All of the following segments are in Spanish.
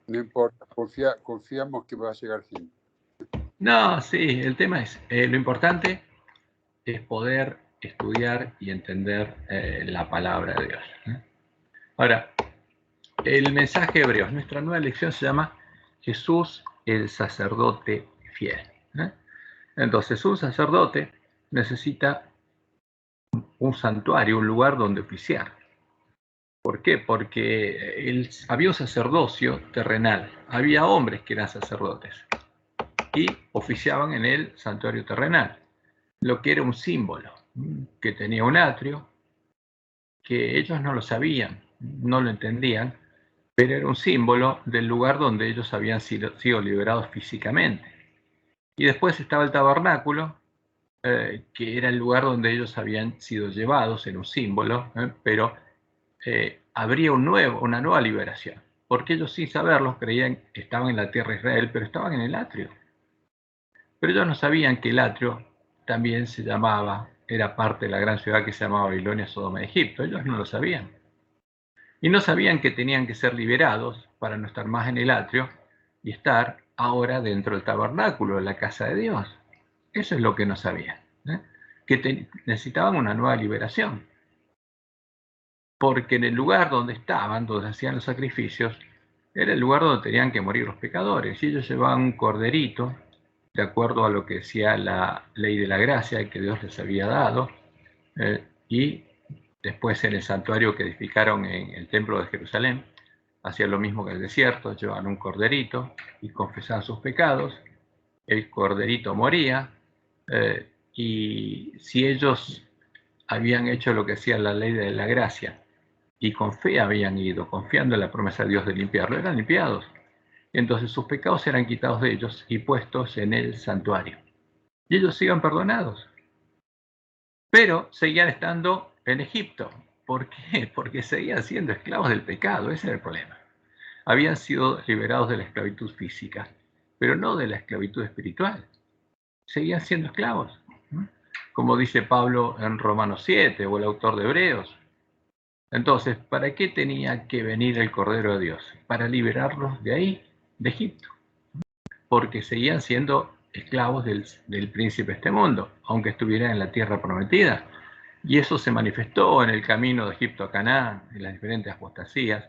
No importa, confiamos que va a llegar siempre. No, sí, el tema es, lo importante es poder estudiar y entender la palabra de Dios. Ahora, el mensaje hebreo, nuestra nueva lección se llama Jesús el sacerdote fiel. Entonces, un sacerdote necesita un santuario, un lugar donde oficiar. ¿Por qué? Porque había un sacerdocio terrenal, había hombres que eran sacerdotes y oficiaban en el santuario terrenal, lo que era un símbolo, que tenía un atrio, que ellos no lo sabían, no lo entendían, pero era un símbolo del lugar donde ellos habían sido liberados físicamente. Y después estaba el tabernáculo, que era el lugar donde ellos habían sido llevados, era un símbolo, pero habría una nueva liberación, porque ellos sin saberlo creían que estaban en la tierra de Israel, pero estaban en el atrio. Pero ellos no sabían que el atrio también era parte de la gran ciudad que se llamaba Babilonia, Sodoma de Egipto. Ellos no lo sabían. Y no sabían que tenían que ser liberados para no estar más en el atrio y estar ahora dentro del tabernáculo, de la casa de Dios. Eso es lo que no sabían, que necesitaban una nueva liberación. Porque en el lugar donde estaban, donde hacían los sacrificios, era el lugar donde tenían que morir los pecadores. Y ellos llevaban un corderito, de acuerdo a lo que decía la ley de la gracia que Dios les había dado, y después en el santuario que edificaron en el templo de Jerusalén, hacían lo mismo que en el desierto, llevaban un corderito y confesaban sus pecados, el corderito moría, y si ellos habían hecho lo que decía la ley de la gracia, y con fe habían ido, confiando en la promesa de Dios de limpiarlo, eran limpiados. Entonces sus pecados eran quitados de ellos y puestos en el santuario. Y ellos iban perdonados. Pero seguían estando en Egipto. ¿Por qué? Porque seguían siendo esclavos del pecado, ese era el problema. Habían sido liberados de la esclavitud física, pero no de la esclavitud espiritual. Seguían siendo esclavos. Como dice Pablo en Romanos 7 o el autor de Hebreos. Entonces, ¿para qué tenía que venir el Cordero de Dios? Para liberarlos de ahí, de Egipto. Porque seguían siendo esclavos del príncipe de este mundo, aunque estuvieran en la tierra prometida. Y eso se manifestó en el camino de Egipto a Canaán, en las diferentes apostasías,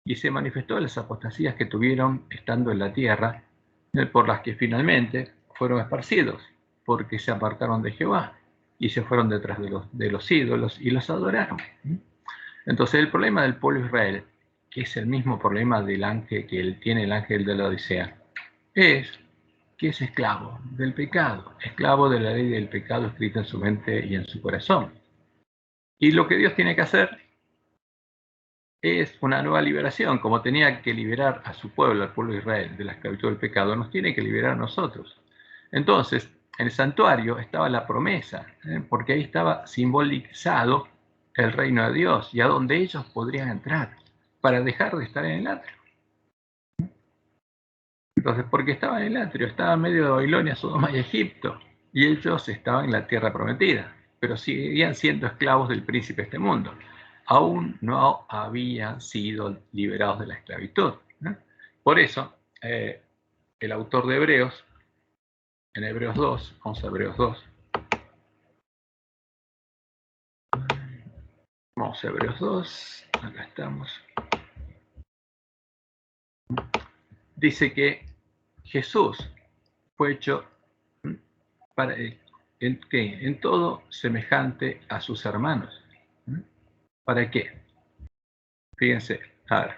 y se manifestó en las apostasías que tuvieron estando en la tierra, por las que finalmente fueron esparcidos, porque se apartaron de Jehová y se fueron detrás de los ídolos y los adoraron. Entonces el problema del pueblo de Israel, que es el mismo problema del ángel que tiene el ángel de la Odisea, es que es esclavo del pecado, esclavo de la ley del pecado escrita en su mente y en su corazón. Y lo que Dios tiene que hacer es una nueva liberación, como tenía que liberar a su pueblo, al pueblo de Israel, de la esclavitud del pecado, nos tiene que liberar a nosotros. Entonces, en el santuario estaba la promesa, porque ahí estaba simbolizado el reino de Dios y a donde ellos podrían entrar para dejar de estar en el atrio. Entonces, porque estaba en el atrio, estaba en medio de Babilonia, Sodoma y Egipto, y ellos estaban en la tierra prometida, pero seguían siendo esclavos del príncipe de este mundo. Aún no habían sido liberados de la esclavitud, ¿no? Por eso, el autor de Hebreos, en Hebreos 2, vamos a Hebreos 2, vamos a Hebreos 2, acá estamos, dice que Jesús fue hecho para, en todo semejante a sus hermanos. ¿Para qué? Fíjense, a ver.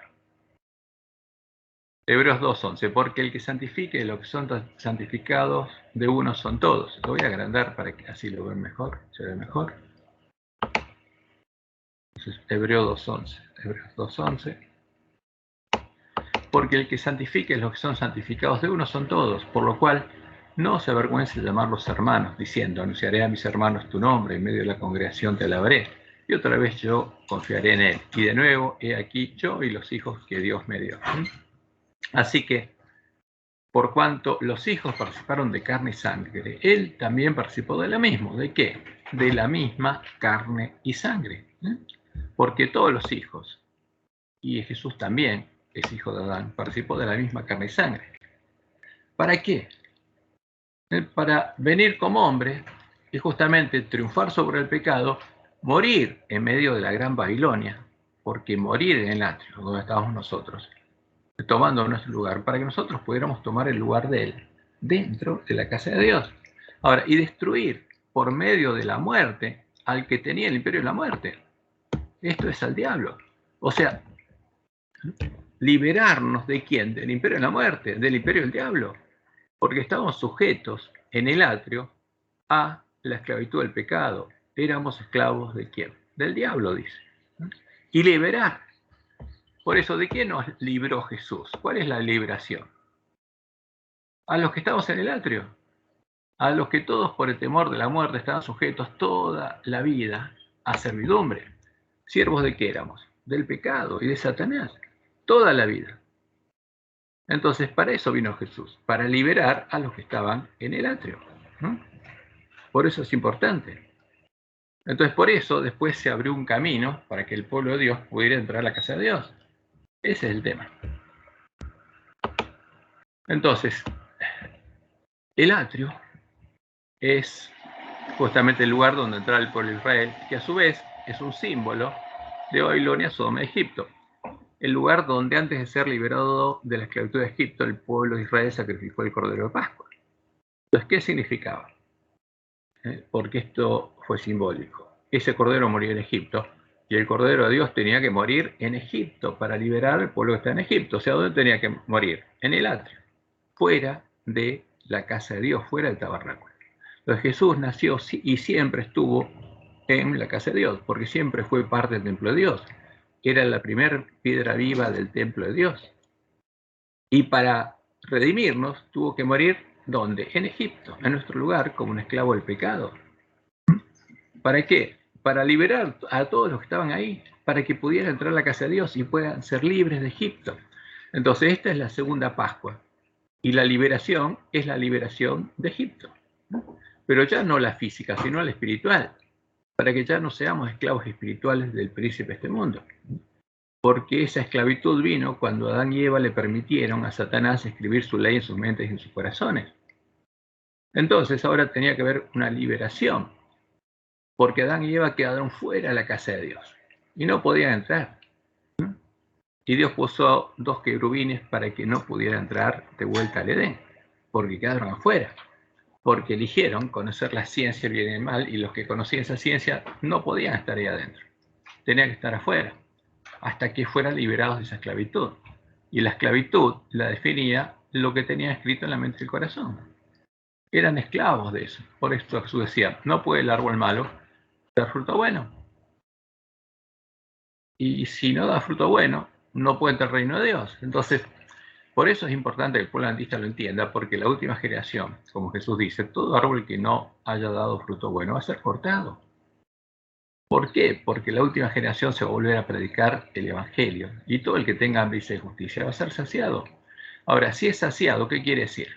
Hebreos 2:11, porque el que santifique lo que son santificados de uno son todos. Lo voy a agrandar para que así lo vean mejor, se ve mejor. Entonces, Hebreos 2:11. Porque el que santifique lo que son santificados de uno son todos, por lo cual no se avergüence de llamarlos hermanos, diciendo, anunciaré a mis hermanos tu nombre, en medio de la congregación te alabaré, y otra vez yo confiaré en él. Y de nuevo, he aquí yo y los hijos que Dios me dio. Así que, por cuanto los hijos participaron de carne y sangre, él también participó de lo mismo. ¿De qué? De la misma carne y sangre. Porque todos los hijos, y Jesús también, es hijo de Adán, participó de la misma carne y sangre. ¿Para qué? Para venir como hombre y justamente triunfar sobre el pecado, morir en medio de la gran Babilonia, porque morir en el atrio, donde estábamos nosotros, tomando nuestro lugar, para que nosotros pudiéramos tomar el lugar de él, dentro de la casa de Dios. Ahora, y destruir por medio de la muerte al que tenía el imperio de la muerte. Esto es al diablo. O sea, liberarnos de quién? Del imperio de la muerte, del imperio del diablo. Porque estábamos sujetos en el atrio a la esclavitud del pecado. Éramos esclavos de quién? Del diablo, dice. Y liberar. Por eso, ¿de quién nos libró Jesús? ¿Cuál es la liberación? A los que estamos en el atrio. A los que todos por el temor de la muerte estaban sujetos toda la vida a servidumbre. ¿Siervos de qué éramos? Del pecado y de Satanás. Toda la vida. Entonces, para eso vino Jesús, para liberar a los que estaban en el atrio. ¿No? Por eso es importante. Entonces, por eso después se abrió un camino para que el pueblo de Dios pudiera entrar a la casa de Dios. Ese es el tema. Entonces, el atrio es justamente el lugar donde entraba el pueblo de Israel, que a su vez es un símbolo de Babilonia, Sodoma y Egipto. El lugar donde antes de ser liberado de la esclavitud de Egipto, el pueblo de Israel sacrificó el Cordero de Pascua. Entonces, ¿qué significaba? Porque esto fue simbólico. Ese Cordero murió en Egipto, y el Cordero de Dios tenía que morir en Egipto para liberar al pueblo que está en Egipto. O sea, ¿dónde tenía que morir? En el atrio, fuera de la casa de Dios, fuera del tabernáculo. Entonces Jesús nació y siempre estuvo en la casa de Dios, porque siempre fue parte del templo de Dios. Era la primera piedra viva del templo de Dios. Y para redimirnos tuvo que morir, ¿dónde? En Egipto, en nuestro lugar, como un esclavo del pecado. ¿Para qué? Para liberar a todos los que estaban ahí, para que pudieran entrar a la casa de Dios y puedan ser libres de Egipto. Entonces esta es la segunda Pascua. Y la liberación es la liberación de Egipto. Pero ya no la física, sino la espiritual. Para que ya no seamos esclavos espirituales del príncipe de este mundo. Porque esa esclavitud vino cuando Adán y Eva le permitieron a Satanás escribir su ley en sus mentes y en sus corazones. Entonces ahora tenía que haber una liberación, porque Adán y Eva quedaron fuera de la casa de Dios y no podían entrar. Y Dios puso dos querubines para que no pudiera entrar de vuelta al Edén, porque quedaron afuera, porque eligieron conocer la ciencia, el bien y el mal, y los que conocían esa ciencia no podían estar ahí adentro, tenían que estar afuera, hasta que fueran liberados de esa esclavitud. Y la esclavitud la definía lo que tenía escrito en la mente y el corazón. Eran esclavos de eso. Por esto Jesús decía, no puede el árbol malo dar fruto bueno. Y si no da fruto bueno, no puede entrar al reino de Dios. Entonces, por eso es importante que el pueblo adventista lo entienda, porque la última generación, como Jesús dice, todo árbol que no haya dado fruto bueno va a ser cortado. ¿Por qué? Porque la última generación se va a volver a predicar el Evangelio, y todo el que tenga hambre y sed de justicia va a ser saciado. Ahora, si es saciado, ¿qué quiere decir?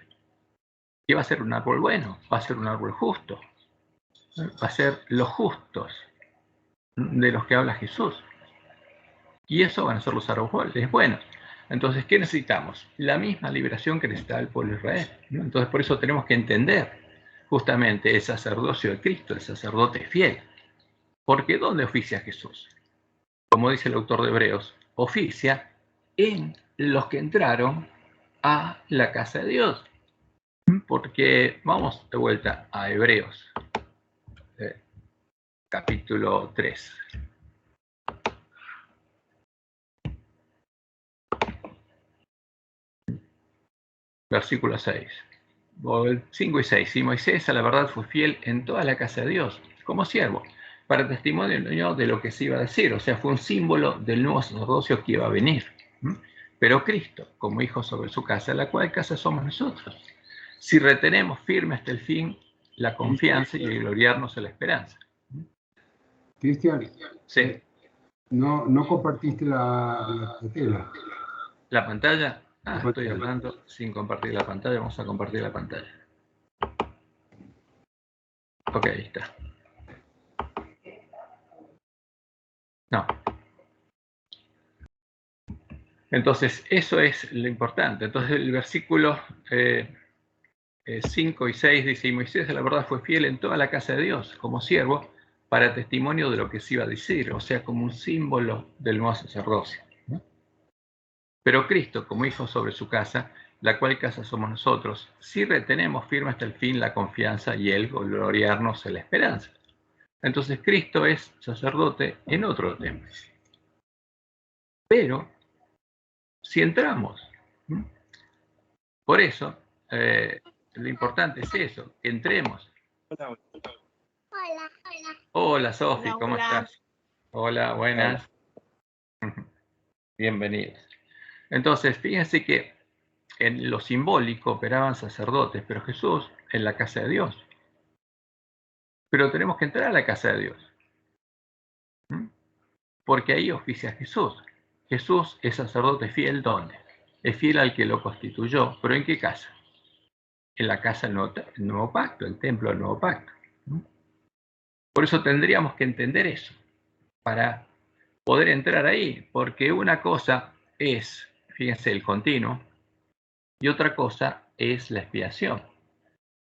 Que va a ser un árbol bueno, va a ser un árbol justo, va a ser los justos de los que habla Jesús. Y eso van a ser los árboles buenos. Entonces, ¿qué necesitamos? La misma liberación que necesita el pueblo de Israel, ¿no? Entonces, por eso tenemos que entender justamente el sacerdocio de Cristo, el sacerdote fiel. Porque ¿dónde oficia Jesús? Como dice el autor de Hebreos, oficia en los que entraron a la casa de Dios. Porque vamos de vuelta a Hebreos, capítulo 3. Versículo 6. 5 y 6. Y Moisés a la verdad fue fiel en toda la casa de Dios, como siervo, para testimonio de lo que se iba a decir. O sea, fue un símbolo del nuevo sacerdocio que iba a venir. Pero Cristo, como hijo sobre su casa, la cual casa somos nosotros, si retenemos firme hasta el fin la confianza y el gloriarnos en la esperanza. Cristian, Sí. no compartiste la tela. ¿La pantalla? Estoy hablando sin compartir la pantalla. Vamos a compartir la pantalla. Ok, ahí está. No. Entonces, eso es lo importante. Entonces, el versículo 5 y 6 dice, y Moisés, la verdad, fue fiel en toda la casa de Dios, como siervo, para testimonio de lo que se iba a decir, o sea, como un símbolo del nuevo sacerdocio. Pero Cristo, como hijo sobre su casa, la cual casa somos nosotros, si retenemos firme hasta el fin la confianza y el gloriarnos en la esperanza. Entonces, Cristo es sacerdote en otro templo. Pero, si entramos, por eso, lo importante es eso, que entremos. Hola. Hola, Sofi, ¿cómo estás? Hola, buenas. Bienvenidos. Entonces, fíjense que en lo simbólico operaban sacerdotes, pero Jesús en la casa de Dios. Pero tenemos que entrar a la casa de Dios. Porque ahí oficia Jesús. Jesús es sacerdote fiel, ¿dónde? Es fiel al que lo constituyó, pero ¿en qué casa? En la casa del nuevo pacto, el templo del nuevo pacto. Por eso tendríamos que entender eso, para poder entrar ahí, porque una cosa es, fíjense, el continuo, y otra cosa es la expiación.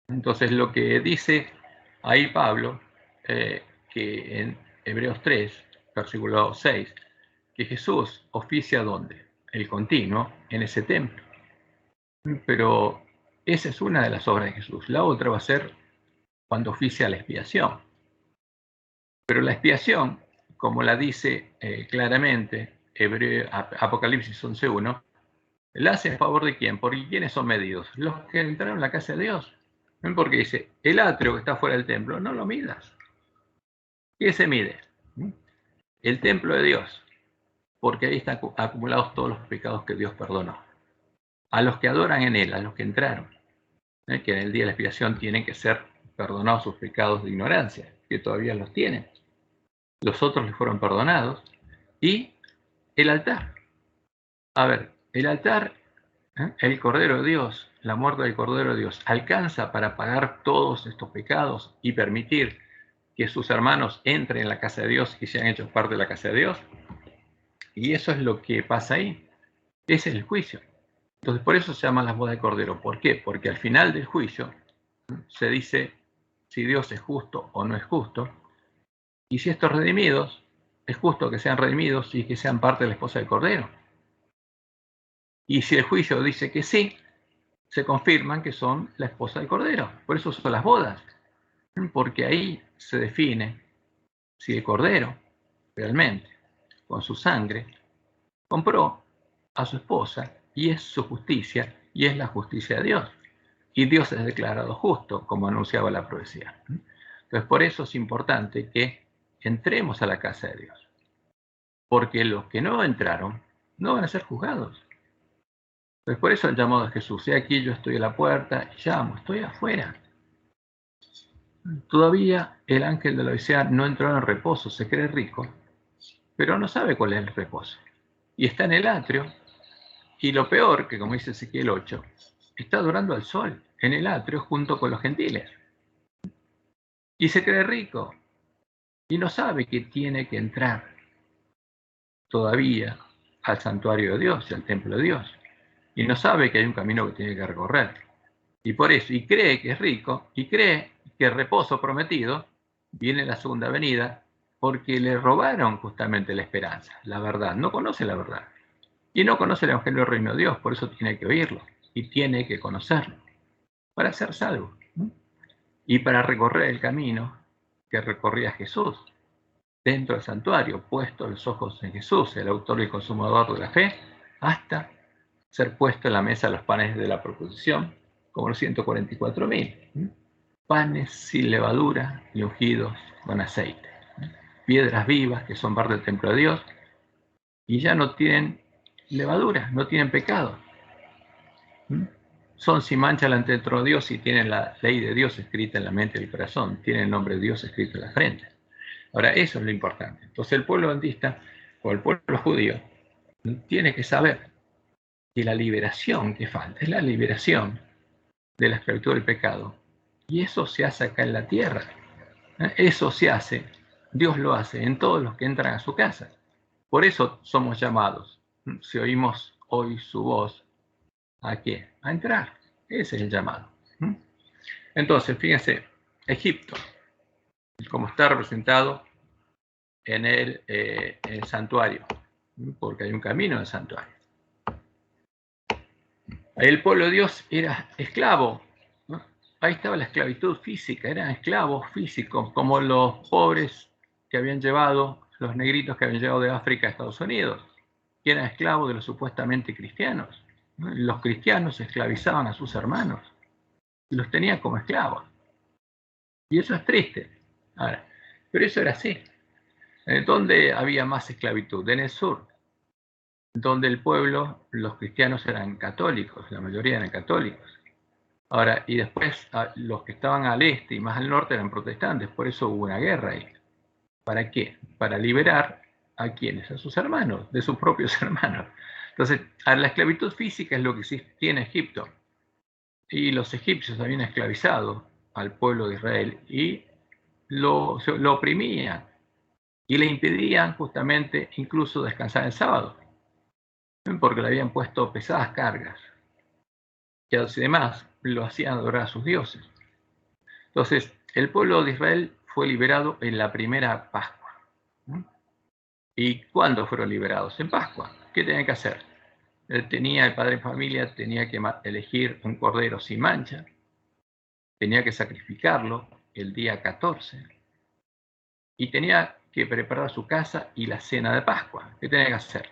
Entonces, lo que dice ahí Pablo, que en Hebreos 3, versículo 6, que Jesús oficia ¿dónde? El continuo, en ese templo. Pero esa es una de las obras de Jesús. La otra va a ser cuando oficia la expiación. Pero la expiación, como la dice claramente Apocalipsis 11.1, la hace en favor de quién, porque ¿quiénes son medidos? Los que entraron a la casa de Dios. Porque dice, el atrio que está fuera del templo, no lo midas. ¿Qué se mide? El templo de Dios, porque ahí están acumulados todos los pecados que Dios perdonó. A los que adoran en él, a los que entraron, que en el día de la expiación tienen que ser perdonados sus pecados de ignorancia, que todavía los tienen. Los otros les fueron perdonados. Y el altar. A ver, el altar, el Cordero de Dios, la muerte del Cordero de Dios, alcanza para pagar todos estos pecados y permitir que sus hermanos entren en la casa de Dios y sean hechos parte de la casa de Dios. Y eso es lo que pasa ahí. Ese es el juicio. Entonces, por eso se llaman las bodas de Cordero. ¿Por qué? Porque al final del juicio se dice si Dios es justo o no es justo. Y si estos redimidos, es justo que sean redimidos y que sean parte de la esposa del Cordero. Y si el juicio dice que sí, se confirman que son la esposa del Cordero. Por eso son las bodas. Porque ahí se define si el Cordero realmente, con su sangre, compró a su esposa y es su justicia y es la justicia de Dios. Y Dios es declarado justo, como anunciaba la profecía. Entonces, por eso es importante que entremos a la casa de Dios. Porque los que no entraron no van a ser juzgados. Entonces, por eso el llamado de Jesús. He aquí, yo estoy a la puerta y llamo, estoy afuera. Todavía el ángel de la Odisea no entró en reposo, se cree rico, pero no sabe cuál es el reposo. Y está en el atrio, y lo peor, que como dice Ezequiel 8, está adorando al sol en el atrio junto con los gentiles. Y se cree rico, y no sabe que tiene que entrar todavía al santuario de Dios, al templo de Dios. Y no sabe que hay un camino que tiene que recorrer. Y por eso, y cree que es rico, y cree que el reposo prometido viene en la segunda venida, porque le robaron justamente la esperanza, la verdad. No conoce la verdad. Y no conoce el Evangelio del Reino de Dios, por eso tiene que oírlo y tiene que conocerlo para ser salvo y para recorrer el camino que recorría Jesús dentro del santuario, puesto los ojos en Jesús, el autor y consumador de la fe, hasta ser puesto en la mesa los panes de la proposición, como los 144.000. Panes sin levadura y ungidos con aceite. Piedras vivas que son parte del templo de Dios y ya no tienen levadura, no tienen pecado. Son sin mancha delante de Dios y tienen la ley de Dios escrita en la mente y el corazón, tienen el nombre de Dios escrito en la frente. Ahora, eso es lo importante. Entonces, el pueblo adventista o el pueblo judío tiene que saber que la liberación que falta es la liberación de la esclavitud del pecado. Y eso se hace acá en la tierra. Eso se hace, Dios lo hace en todos los que entran a su casa. Por eso somos llamados Si oímos hoy su voz, ¿a qué? A entrar. Ese es el llamado. Entonces, fíjense, Egipto, como está representado en el santuario, porque hay un camino en el santuario. El pueblo de Dios era esclavo, ¿no? Ahí estaba la esclavitud física, eran esclavos físicos, como los pobres que habían llevado, los negritos que habían llevado de África a Estados Unidos, que eran esclavos de los supuestamente cristianos, ¿no? Los cristianos esclavizaban a sus hermanos y los tenían como esclavos. Y eso es triste. Ahora, pero eso era así. ¿Dónde había más esclavitud? En el sur, donde el pueblo, los cristianos eran católicos, la mayoría eran católicos. Ahora, y después los que estaban al este y más al norte eran protestantes, por eso hubo una guerra ahí. ¿Para qué? Para liberar a quienes, a sus hermanos, de sus propios hermanos. Entonces, la esclavitud física es lo que existía en Egipto. Y los egipcios habían esclavizado al pueblo de Israel y lo oprimían y le impedían justamente incluso descansar el sábado, porque le habían puesto pesadas cargas y además lo hacían adorar a sus dioses. Entonces, el pueblo de Israel fue liberado en la primera Pascua. ¿Y cuándo fueron liberados? En Pascua. ¿Qué tenían que hacer? El padre de familia tenía que elegir un cordero sin mancha, tenía que sacrificarlo el día 14 y tenía que preparar su casa y la cena de Pascua. ¿Qué tenía que hacer?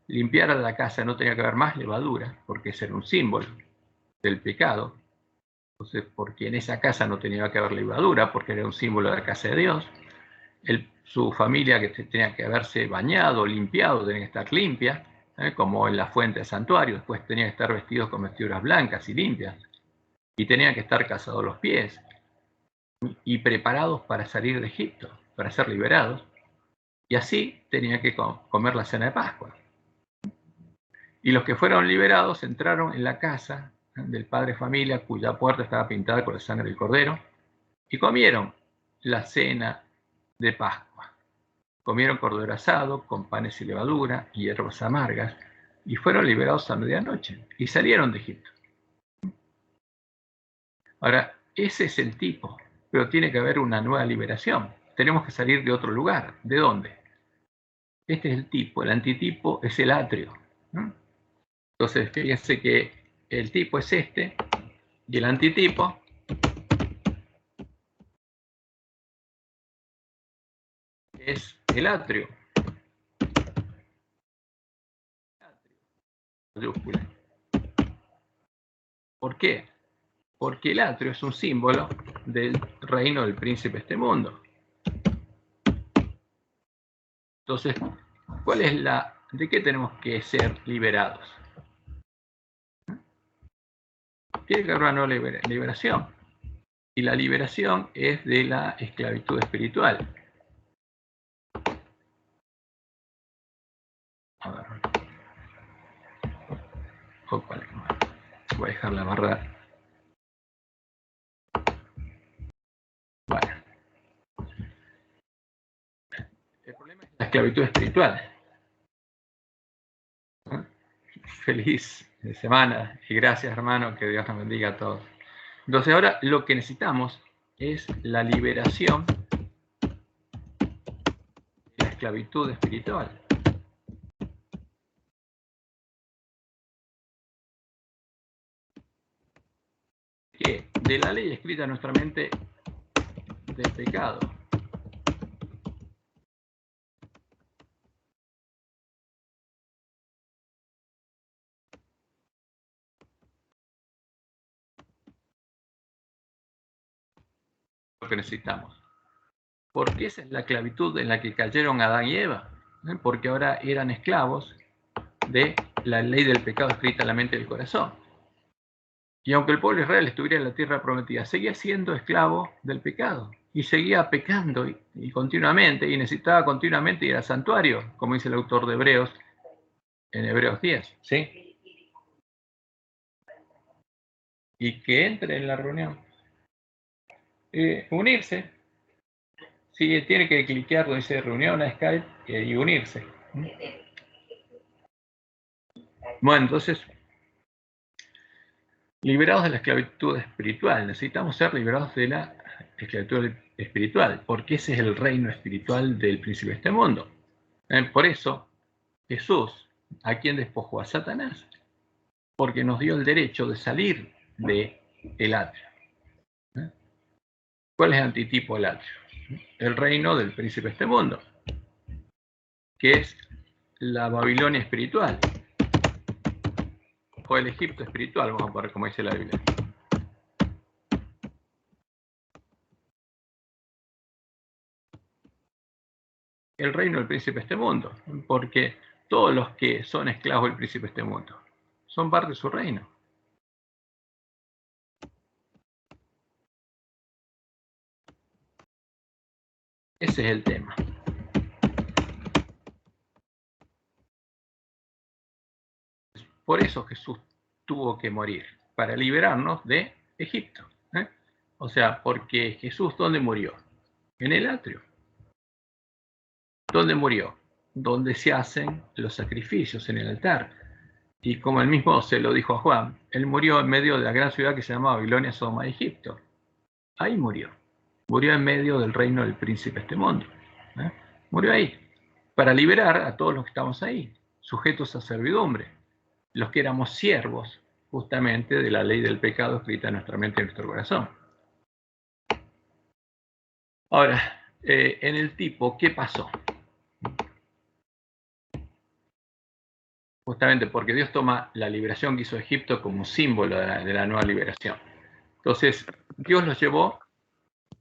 Limpiar la casa, no tenía que haber más levadura, porque ese era un símbolo del pecado. Entonces, porque en esa casa no tenía que haber levadura, porque era un símbolo de la casa de Dios. Su familia que tenía que haberse bañado, limpiado, tenía que estar limpia, como en la fuente del santuario. Después tenía que estar vestidos con vestiduras blancas y limpias. Y tenían que estar casados los pies y preparados para salir de Egipto, para ser liberados. Y así tenía que comer la cena de Pascua. Y los que fueron liberados entraron en la casa del padre de familia, cuya puerta estaba pintada con la sangre del cordero, y comieron la cena de Pascua. Comieron cordero asado con panes y levadura y hierbas amargas, y fueron liberados a medianoche, y salieron de Egipto. Ahora, ese es el tipo, pero tiene que haber una nueva liberación. Tenemos que salir de otro lugar. ¿De dónde? Este es el tipo, el antitipo es el atrio, ¿no? Entonces, fíjense que el tipo es este, y el antitipo es el atrio. Mayúscula. ¿Por qué? Porque el atrio es un símbolo del reino del príncipe de este mundo. Entonces, ¿de qué tenemos que ser liberados? Tiene que haber una nueva liberación. Y la liberación es de la esclavitud espiritual. A ver. Opa, voy a dejar la barra. Bueno. El problema es la esclavitud espiritual. Feliz semana y gracias, hermano, que Dios nos bendiga a todos. Entonces ahora lo que necesitamos es la liberación de la esclavitud espiritual. ¿Qué? De la ley escrita en nuestra mente del pecado. Lo que necesitamos. Porque esa es la esclavitud en la que cayeron Adán y Eva. Porque ahora eran esclavos de la ley del pecado escrita en la mente del corazón. Y aunque el pueblo de Israel estuviera en la tierra prometida, seguía siendo esclavo del pecado. Y seguía pecando y continuamente, y necesitaba continuamente ir al santuario, como dice el autor de Hebreos, en Hebreos 10. ¿Sí? Y que entre en la reunión. Unirse. Sí, tiene que cliquear donde dice reunión a Skype y unirse. Bueno, entonces, liberados de la esclavitud espiritual. Necesitamos ser liberados de la esclavitud espiritual, porque ese es el reino espiritual del príncipe de este mundo. Por eso, Jesús, ¿a quién despojó? A Satanás, porque nos dio el derecho de salir del atrio. ¿Cuál es el antitipo del atrio? El reino del príncipe de este mundo, que es la Babilonia espiritual, o el Egipto espiritual, vamos a ver cómo dice la Biblia. El reino del príncipe de este mundo, porque todos los que son esclavos del príncipe de este mundo son parte de su reino. Ese es el tema. Por eso Jesús tuvo que morir, para liberarnos de Egipto. O sea, porque Jesús, ¿dónde murió? En el atrio. ¿Dónde murió? Donde se hacen los sacrificios, en el altar. Y como él mismo se lo dijo a Juan, él murió en medio de la gran ciudad que se llama Babilonia, Sodoma y Egipto. Ahí murió. Murió en medio del reino del príncipe de este mundo. Murió ahí, para liberar a todos los que estamos ahí, sujetos a servidumbre, los que éramos siervos justamente de la ley del pecado escrita en nuestra mente y en nuestro corazón. Ahora, en el tipo, ¿qué pasó? Justamente porque Dios toma la liberación que hizo Egipto como símbolo de la nueva liberación. Entonces, Dios los llevó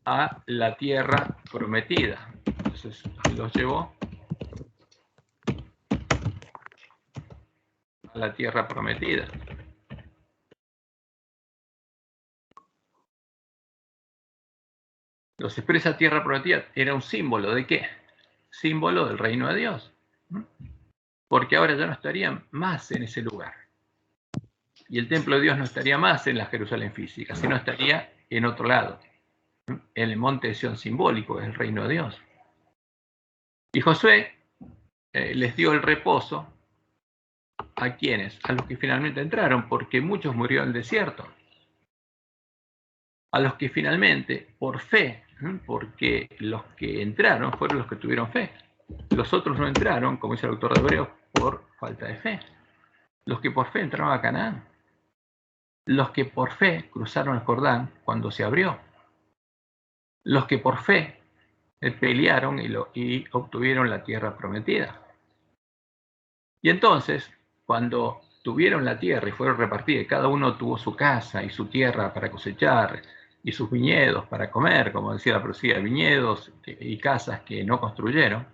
a la tierra prometida. Entonces, los llevó a la tierra prometida. Entonces, pero esa tierra prometida era un símbolo ¿de qué? Símbolo del reino de Dios. Porque ahora ya no estarían más en ese lugar. Y el templo de Dios no estaría más en la Jerusalén física, sino estaría en otro lado, en el monte de Sión simbólico, que es el reino de Dios. Y Josué les dio el reposo ¿a quiénes? A los que finalmente entraron, porque muchos murieron en el desierto. A los que finalmente, por fe, porque los que entraron fueron los que tuvieron fe. Los otros no entraron, como dice el autor de Hebreos, por falta de fe. Los que por fe entraron a Canaán. Los que por fe cruzaron el Jordán cuando se abrió. Los que por fe pelearon y obtuvieron la tierra prometida. Y entonces, cuando tuvieron la tierra y fueron repartidas, cada uno tuvo su casa y su tierra para cosechar, y sus viñedos para comer, como decía la profecía, viñedos y casas que no construyeron,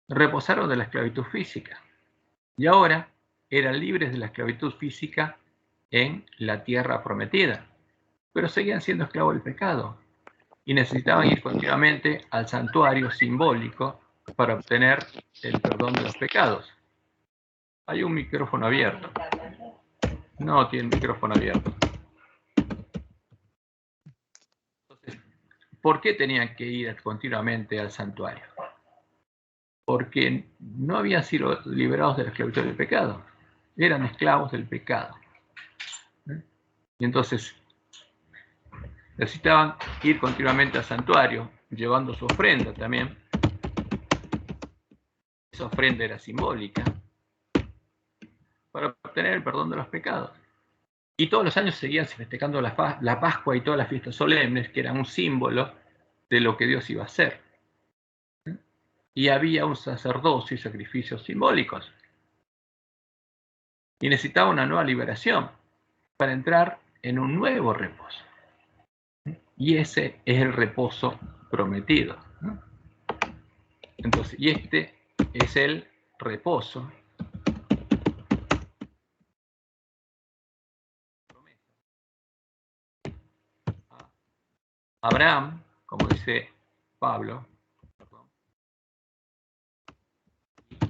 reposaron de la esclavitud física. Y ahora eran libres de la esclavitud física en la tierra prometida, pero seguían siendo esclavos del pecado y necesitaban ir continuamente al santuario simbólico para obtener el perdón de los pecados. Hay un micrófono abierto. No tiene micrófono abierto. Entonces, ¿por qué tenían que ir continuamente al santuario? Porque no habían sido liberados de la esclavitud del pecado. Eran esclavos del pecado. Y entonces necesitaban ir continuamente al santuario, llevando su ofrenda también. Esa ofrenda era simbólica para obtener el perdón de los pecados. Y todos los años seguían festejando la Pascua y todas las fiestas solemnes, que eran un símbolo de lo que Dios iba a hacer. Y había un sacerdocio y sacrificios simbólicos. Y necesitaba una nueva liberación para entrar en un nuevo reposo. Y ese es el reposo prometido. Entonces, y este es el reposo Abraham, como dice Pablo,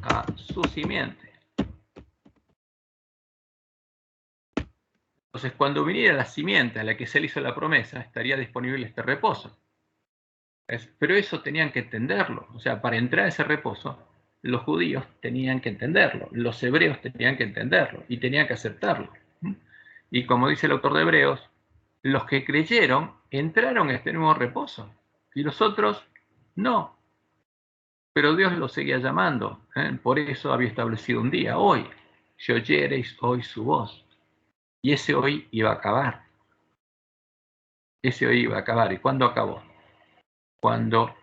a su simiente. Entonces, cuando viniera la simiente a la que se le hizo la promesa, estaría disponible este reposo. Pero eso tenían que entenderlo. O sea, para entrar a ese reposo, los judíos tenían que entenderlo, los hebreos tenían que entenderlo y tenían que aceptarlo. Y como dice el autor de Hebreos, los que creyeron entraron en este nuevo reposo y los otros no. Pero Dios los seguía llamando. Por eso había establecido un día, hoy, si oyereis hoy su voz. Y ese hoy iba a acabar. Ese hoy iba a acabar. ¿Y cuándo acabó? Cuando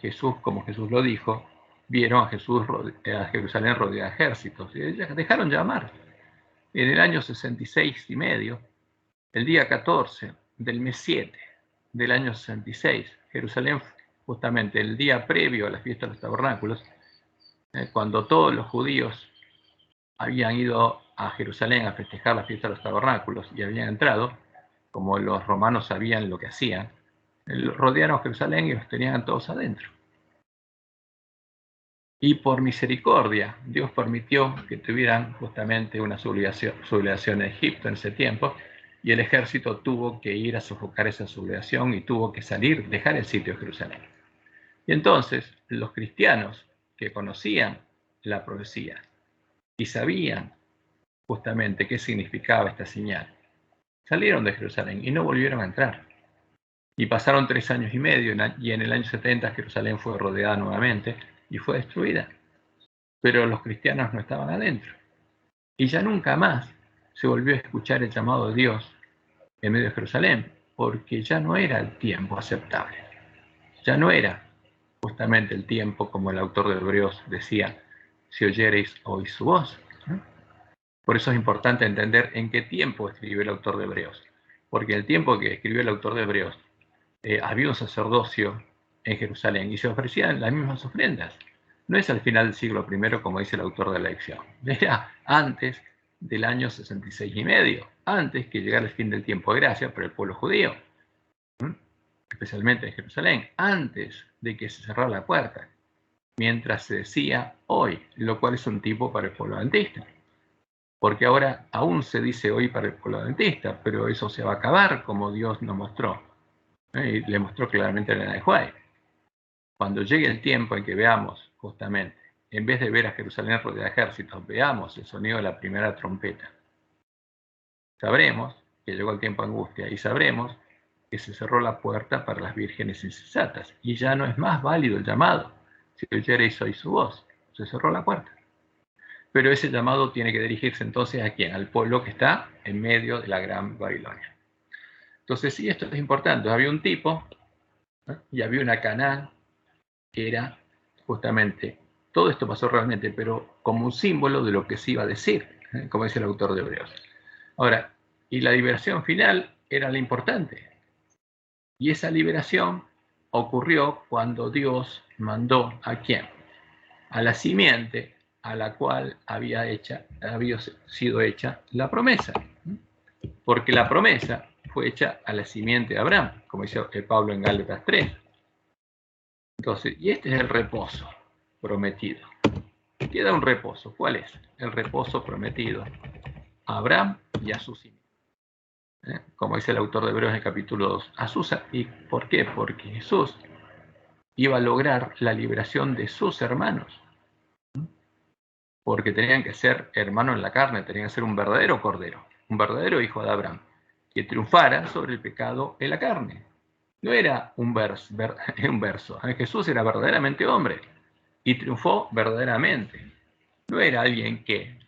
Jesús, como Jesús lo dijo, vieron a Jerusalén rodeada de ejércitos. Y dejaron llamar. En el año 66 y medio, el día 14 del mes 7 del año 66, Jerusalén, justamente el día previo a la fiesta de los tabernáculos, cuando todos los judíos habían ido a Jerusalén a festejar la fiesta de los tabernáculos y habían entrado, como los romanos sabían lo que hacían, rodearon Jerusalén y los tenían todos adentro. Y por misericordia, Dios permitió que tuvieran justamente una sublevación en Egipto en ese tiempo, y el ejército tuvo que ir a sofocar esa sublevación y tuvo que salir, dejar el sitio de Jerusalén. Y entonces los cristianos que conocían la profecía y sabían justamente qué significaba esta señal, salieron de Jerusalén y no volvieron a entrar. Y pasaron 3 años y medio, y en el año 70 Jerusalén fue rodeada nuevamente y fue destruida. Pero los cristianos no estaban adentro. Y ya nunca más se volvió a escuchar el llamado de Dios en medio de Jerusalén, porque ya no era el tiempo aceptable. Ya no era justamente el tiempo, como el autor de Hebreos decía, si oyereis hoy su voz. Por eso es importante entender en qué tiempo escribió el autor de Hebreos. Porque en el tiempo que escribió el autor de Hebreos, había un sacerdocio en Jerusalén y se ofrecían las mismas ofrendas. No es al final del siglo I, como dice el autor de la lección. Era antes del año 66 y medio, antes que llegara el fin del tiempo de gracia para el pueblo judío, especialmente en Jerusalén, antes de que se cerrara la puerta, mientras se decía hoy, lo cual es un tipo para el pueblo adventista. Porque ahora aún se dice hoy para el pueblo adventista, pero eso se va a acabar como Dios nos mostró. Y le mostró claramente en la de Juárez. Cuando llegue el tiempo en que veamos, justamente, en vez de ver a Jerusalén rodeada de ejércitos, veamos el sonido de la primera trompeta, sabremos que llegó el tiempo de angustia y sabremos que se cerró la puerta para las vírgenes insensatas y ya no es más válido el llamado. Si oyereis hoy su voz, se cerró la puerta. Pero ese llamado tiene que dirigirse entonces ¿a quién? Al pueblo que está en medio de la gran Babilonia. Entonces, sí, esto es importante. Había un tipo, y había una Canaán, que era justamente, todo esto pasó realmente, pero como un símbolo de lo que se iba a decir, como dice el autor de Hebreos. Ahora, y la liberación final era la importante. Y esa liberación ocurrió cuando Dios mandó ¿a quién? A la simiente a la cual había sido hecha la promesa. Porque la promesa fue hecha a la simiente de Abraham, como dice Pablo en Gálatas 3. Entonces, y este es el reposo prometido. Queda un reposo. ¿Cuál es? El reposo prometido a Abraham y a su simiente. Como dice el autor de Hebreos en el capítulo 2. A sus, ¿y por qué? Porque Jesús iba a lograr la liberación de sus hermanos. Porque tenían que ser hermanos en la carne, tenían que ser un verdadero cordero, un verdadero hijo de Abraham, que triunfara sobre el pecado en la carne. No era un verso. Jesús era verdaderamente hombre y triunfó verdaderamente. No era alguien que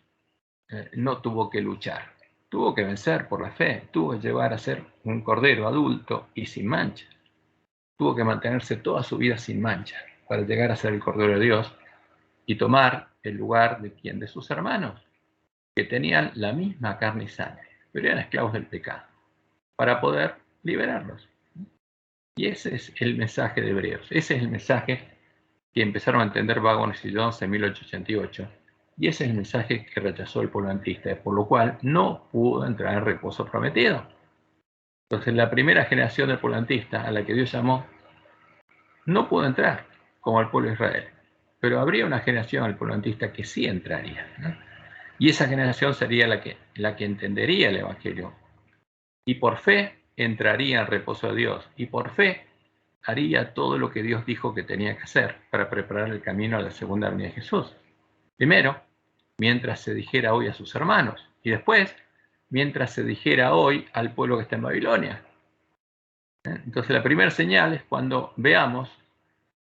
no tuvo que luchar. Tuvo que vencer por la fe. Tuvo que llevar a ser un cordero adulto y sin mancha. Tuvo que mantenerse toda su vida sin mancha para llegar a ser el cordero de Dios y tomar el lugar de quién, de sus hermanos, que tenían la misma carne y sangre, pero eran esclavos del pecado, para poder liberarlos. Y ese es el mensaje de Hebreos. Ese es el mensaje que empezaron a entender Wagones y Jones en 1888. Y ese es el mensaje que rechazó el pueblo adventista, por lo cual no pudo entrar en reposo prometido. Entonces, la primera generación del pueblo adventista, a la que Dios llamó, no pudo entrar, como el pueblo de Israel. Pero habría una generación del pueblo adventista que sí entraría, ¿no? Y esa generación sería la que entendería el Evangelio. Y por fe entraría en reposo de Dios. Y por fe haría todo lo que Dios dijo que tenía que hacer para preparar el camino a la segunda venida de Jesús. Primero, mientras se dijera hoy a sus hermanos, y después, mientras se dijera hoy al pueblo que está en Babilonia. Entonces la primera señal es cuando veamos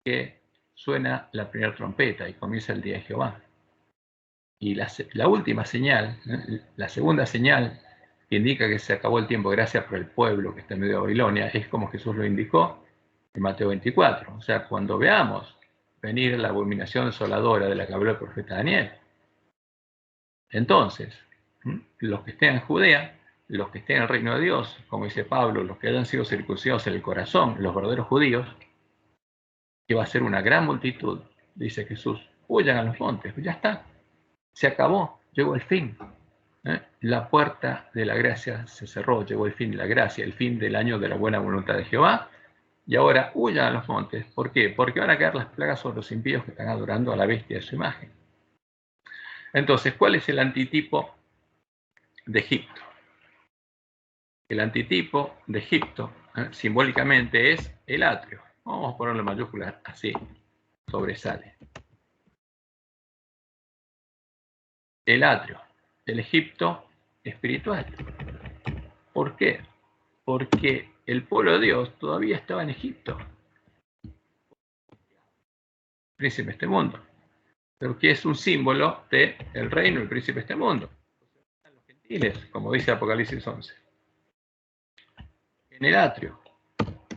que suena la primera trompeta y comienza el día de Jehová. Y la última señal, la segunda señal que indica que se acabó el tiempo gracias por el pueblo que está en medio de Babilonia, es como Jesús lo indicó en Mateo 24. O sea, cuando veamos venir la abominación desoladora de la que habló el profeta Daniel, entonces, los que estén en Judea, los que estén en el reino de Dios, como dice Pablo, los que hayan sido circuncidados en el corazón, los verdaderos judíos, que va a ser una gran multitud, dice Jesús, huyan a los montes, ya está, se acabó, llegó el fin. La puerta de la gracia se cerró, llegó el fin de la gracia, el fin del año de la buena voluntad de Jehová, y ahora huyan a los montes. ¿Por qué? Porque van a caer las plagas sobre los impíos que están adorando a la bestia de su imagen. Entonces, ¿cuál es el antitipo de Egipto? El antitipo de Egipto, simbólicamente, es el atrio. Vamos a ponerlo en mayúsculas, así, sobresale. El atrio, el Egipto espiritual. ¿Por qué? Porque el pueblo de Dios todavía estaba en Egipto. Príncipe de este mundo. Pero que es un símbolo del reino del príncipe de este mundo. Los gentiles, como dice Apocalipsis 11. En el atrio.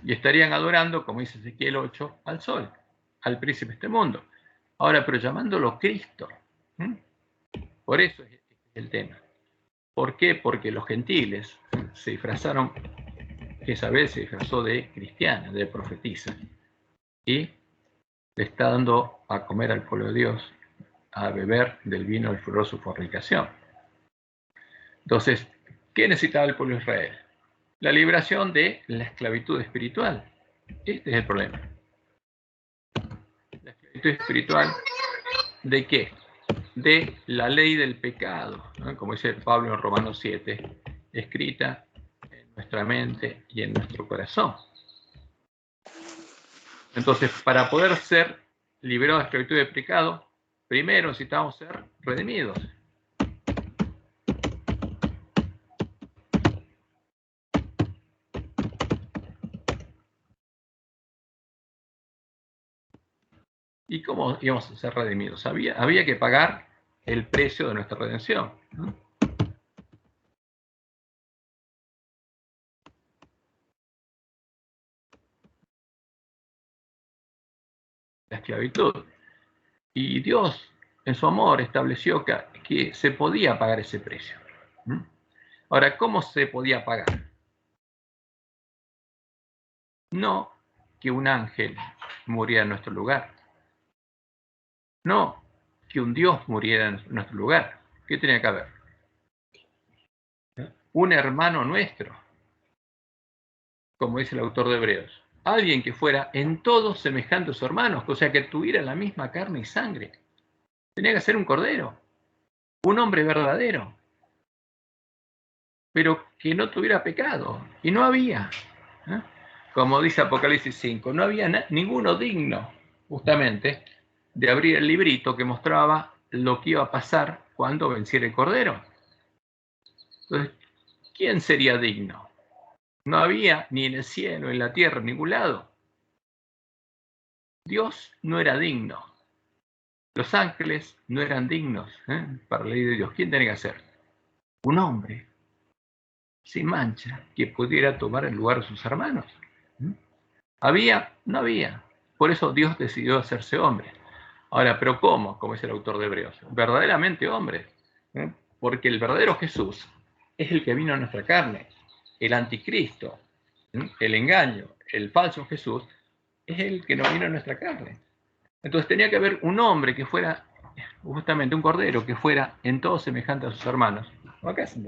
Y estarían adorando, como dice Ezequiel 8, al sol, al príncipe de este mundo. Ahora, pero llamándolo Cristo. Por eso es el tema. ¿Por qué? Porque los gentiles se disfrazaron, Jezabel se disfrazó de cristiana, de profetisa, y le está dando a comer al pueblo de Dios, a beber del vino del furor de su fornicación. Entonces, ¿qué necesitaba el pueblo de Israel? La liberación de la esclavitud espiritual. Este es el problema. La esclavitud espiritual, ¿de qué? De la ley del pecado, ¿no? Como dice Pablo en Romanos 7, escrita en nuestra mente y en nuestro corazón. Entonces, para poder ser liberados de la esclavitud del pecado, primero necesitamos ser redimidos. ¿Y cómo íbamos a ser redimidos? Había que pagar el precio de nuestra redención, ¿no? La esclavitud. Y Dios, en su amor, estableció que se podía pagar ese precio. Ahora, ¿cómo se podía pagar? No que un ángel muriera en nuestro lugar. No que un Dios muriera en nuestro lugar. ¿Qué tenía que haber? Un hermano nuestro, como dice el autor de Hebreos. Alguien que fuera en todo semejante a sus hermanos, o sea, que tuviera la misma carne y sangre. Tenía que ser un cordero, un hombre verdadero, pero que no tuviera pecado. Y no había. Como dice Apocalipsis 5, no había ninguno digno, justamente, de abrir el librito que mostraba lo que iba a pasar cuando venciera el cordero. Entonces, ¿quién sería digno? No había ni en el cielo, en la tierra, en ningún lado. Dios no era digno. Los ángeles no eran dignos para la ley de Dios. ¿Quién tenía que ser? Un hombre sin mancha que pudiera tomar el lugar de sus hermanos. ¿Había? No había. Por eso Dios decidió hacerse hombre. Ahora, ¿pero cómo? Como es el autor de Hebreos. Verdaderamente hombre. Porque el verdadero Jesús es el que vino a nuestra carne. El anticristo, el engaño, el falso Jesús, es el que no vino a nuestra carne. Entonces tenía que haber un hombre que fuera, justamente un cordero, que fuera en todo semejante a sus hermanos. Acá es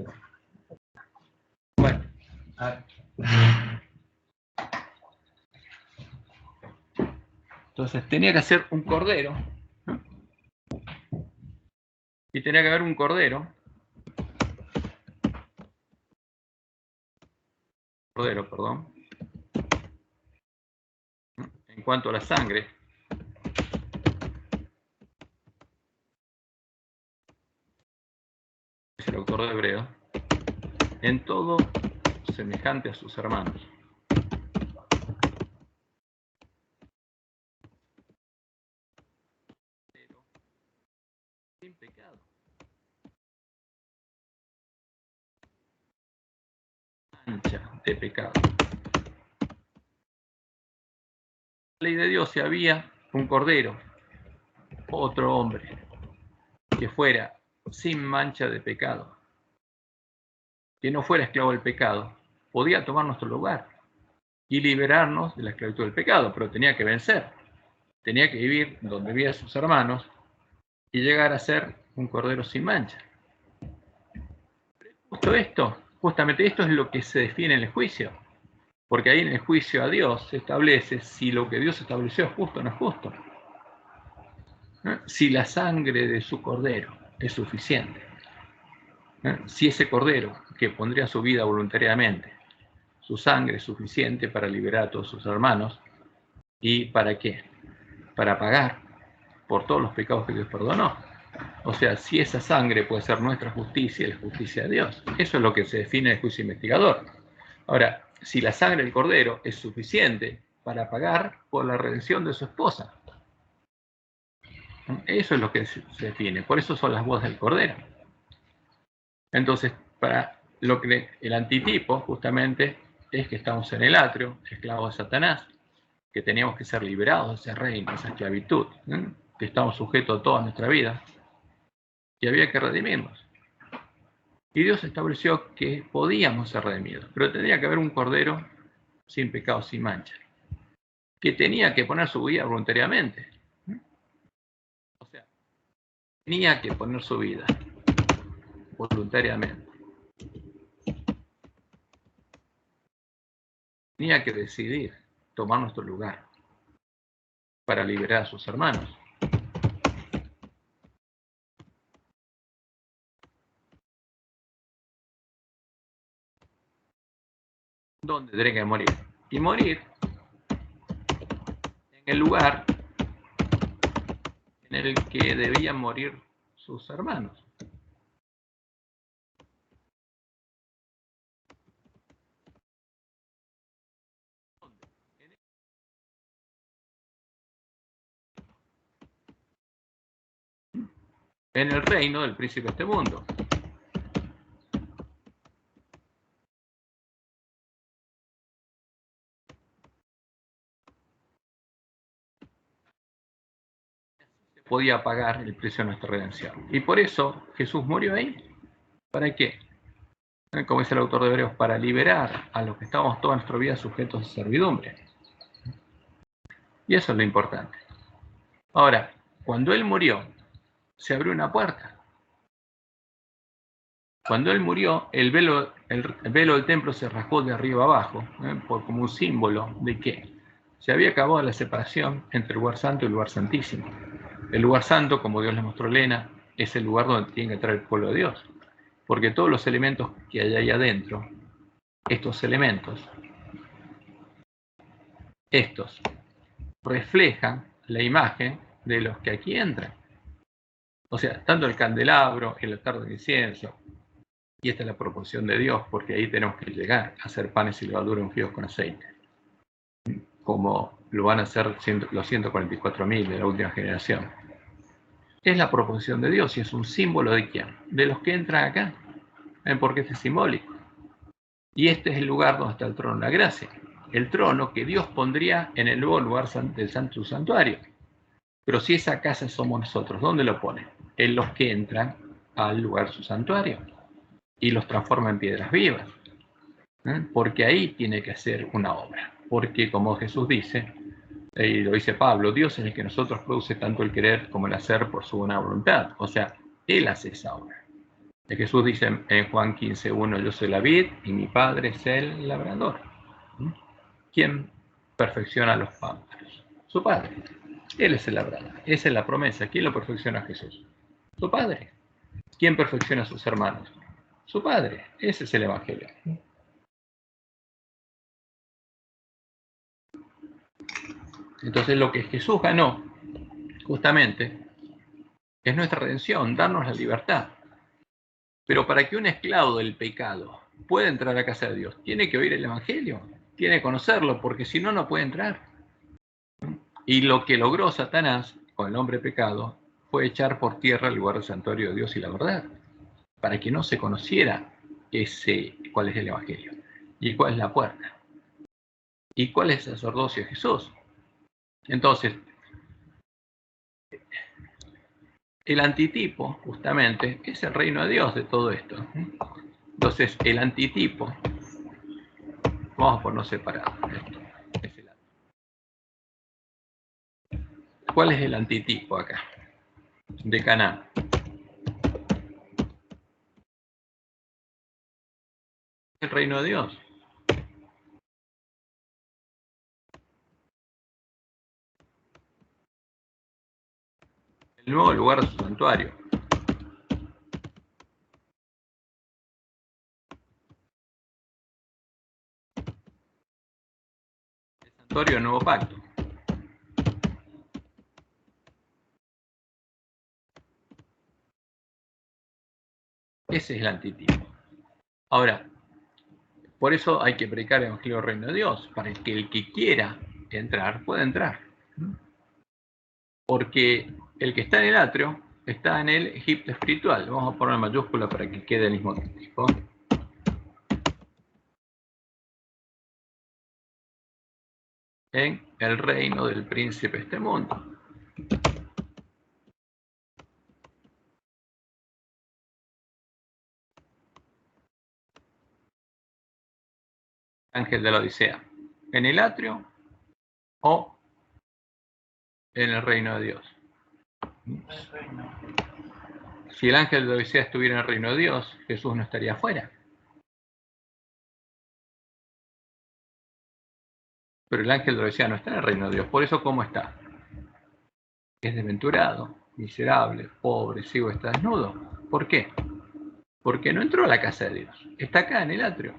bueno. Entonces tenía que ser un cordero. Y tenía que haber un cordero. Perdón. cuanto a la sangre, es el autor de Hebreos, en todo semejante a sus hermanos. Pero sin pecado. Mancha de pecado. La ley de Dios, si había un cordero, otro hombre, que fuera sin mancha de pecado, que no fuera esclavo del pecado, podía tomar nuestro lugar y liberarnos de la esclavitud del pecado, pero tenía que vencer, tenía que vivir donde vivían sus hermanos y llegar a ser un cordero sin mancha. Justamente esto es lo que se define en el juicio, porque ahí en el juicio a Dios se establece si lo que Dios estableció es justo o no es justo. Si la sangre de su cordero es suficiente, si ese cordero que pondría su vida voluntariamente, su sangre es suficiente para liberar a todos sus hermanos, ¿y para qué? Para pagar por todos los pecados que Dios perdonó. O sea, si esa sangre puede ser nuestra justicia y la justicia de Dios. Eso es lo que se define en el juicio investigador. Ahora, si la sangre del cordero es suficiente para pagar por la redención de su esposa, eso es lo que se define. Por eso son las bodas del cordero. Entonces, para lo que el antitipo justamente es que estamos en el atrio, esclavos de Satanás, que teníamos que ser liberados de ese reino, de esa esclavitud, que estamos sujetos a toda nuestra vida, y había que redimirnos. Y Dios estableció que podíamos ser redimidos, pero tendría que haber un cordero sin pecado, sin mancha, que tenía que poner su vida voluntariamente. O sea, tenía que poner su vida voluntariamente. Tenía que decidir tomar nuestro lugar para liberar a sus hermanos. ¿Dónde tendría que morir? Y morir en el lugar en el que debían morir sus hermanos. En el reino del príncipe de este mundo. Podía pagar el precio de nuestra redención. Y por eso Jesús murió ahí. ¿Para qué? Como dice el autor de Hebreos, para liberar a los que estábamos toda nuestra vida sujetos a servidumbre. Y eso es lo importante. Ahora, cuando Él murió, se abrió una puerta. Cuando Él murió, el velo del templo se rasgó de arriba abajo, como un símbolo de que se había acabado la separación entre el lugar santo y el lugar santísimo. El lugar santo, como Dios le mostró a Elena, es el lugar donde tiene que entrar el pueblo de Dios. Porque todos los elementos que hay ahí adentro, estos elementos, estos reflejan la imagen de los que aquí entran. O sea, tanto el candelabro, el altar de incienso, y esta es la proporción de Dios, porque ahí tenemos que llegar a hacer panes y levadura ungidos con aceite, como lo van a hacer los 144.000 de la última generación. Es la proporción de Dios y es un símbolo de ¿quién? De los que entran acá, porque este es simbólico. Y este es el lugar donde está el trono de la gracia, el trono que Dios pondría en el nuevo lugar del santo santuario. Pero si esa casa somos nosotros, ¿dónde lo pone? En los que entran al lugar su santuario y los transforma en piedras vivas. Porque ahí tiene que hacer una obra. Porque como Jesús dice, y lo dice Pablo, Dios es el que nosotros produce tanto el querer como el hacer por su buena voluntad. O sea, Él hace esa obra. Jesús dice en Juan 15:1, yo soy la vid y mi Padre es el labrador. ¿Quién perfecciona a los pámpanos? Su Padre. Él es el labrador. Esa es la promesa. ¿Quién lo perfecciona a Jesús? Su Padre. ¿Quién perfecciona a sus hermanos? Su Padre. Ese es el Evangelio. Entonces lo que Jesús ganó, justamente, es nuestra redención, darnos la libertad. Pero para que un esclavo del pecado pueda entrar a casa de Dios, tiene que oír el Evangelio, tiene que conocerlo, porque si no, no puede entrar. Y lo que logró Satanás con el hombre pecado fue echar por tierra el lugar del santuario de Dios y la verdad, para que no se conociera cuál es el Evangelio, y cuál es la puerta, y cuál es el sacerdocio de Jesús. Entonces, el antitipo, justamente, es el reino de Dios de todo esto. Entonces, el antitipo, vamos a ponerlo separado. ¿Cuál es el antitipo acá? De Canaán. El reino de Dios. El nuevo lugar de su santuario. El santuario del nuevo pacto. Ese es el antitipo. Ahora, por eso hay que predicar el Evangelio del Reino de Dios, para que el que quiera entrar, pueda entrar. Porque el que está en el atrio está en el Egipto espiritual. Vamos a poner mayúscula para que quede el mismo tipo. En el reino del príncipe de este mundo. Ángel de la Odisea. ¿En el atrio o en el reino de Dios? Si el ángel de la Odisea estuviera en el reino de Dios, Jesús no estaría afuera. Pero el ángel de la Odisea no está en el reino de Dios. Por eso, ¿cómo está? Es desventurado, miserable, pobre, ciego, está desnudo. ¿Por qué? Porque no entró a la casa de Dios. Está acá en el atrio.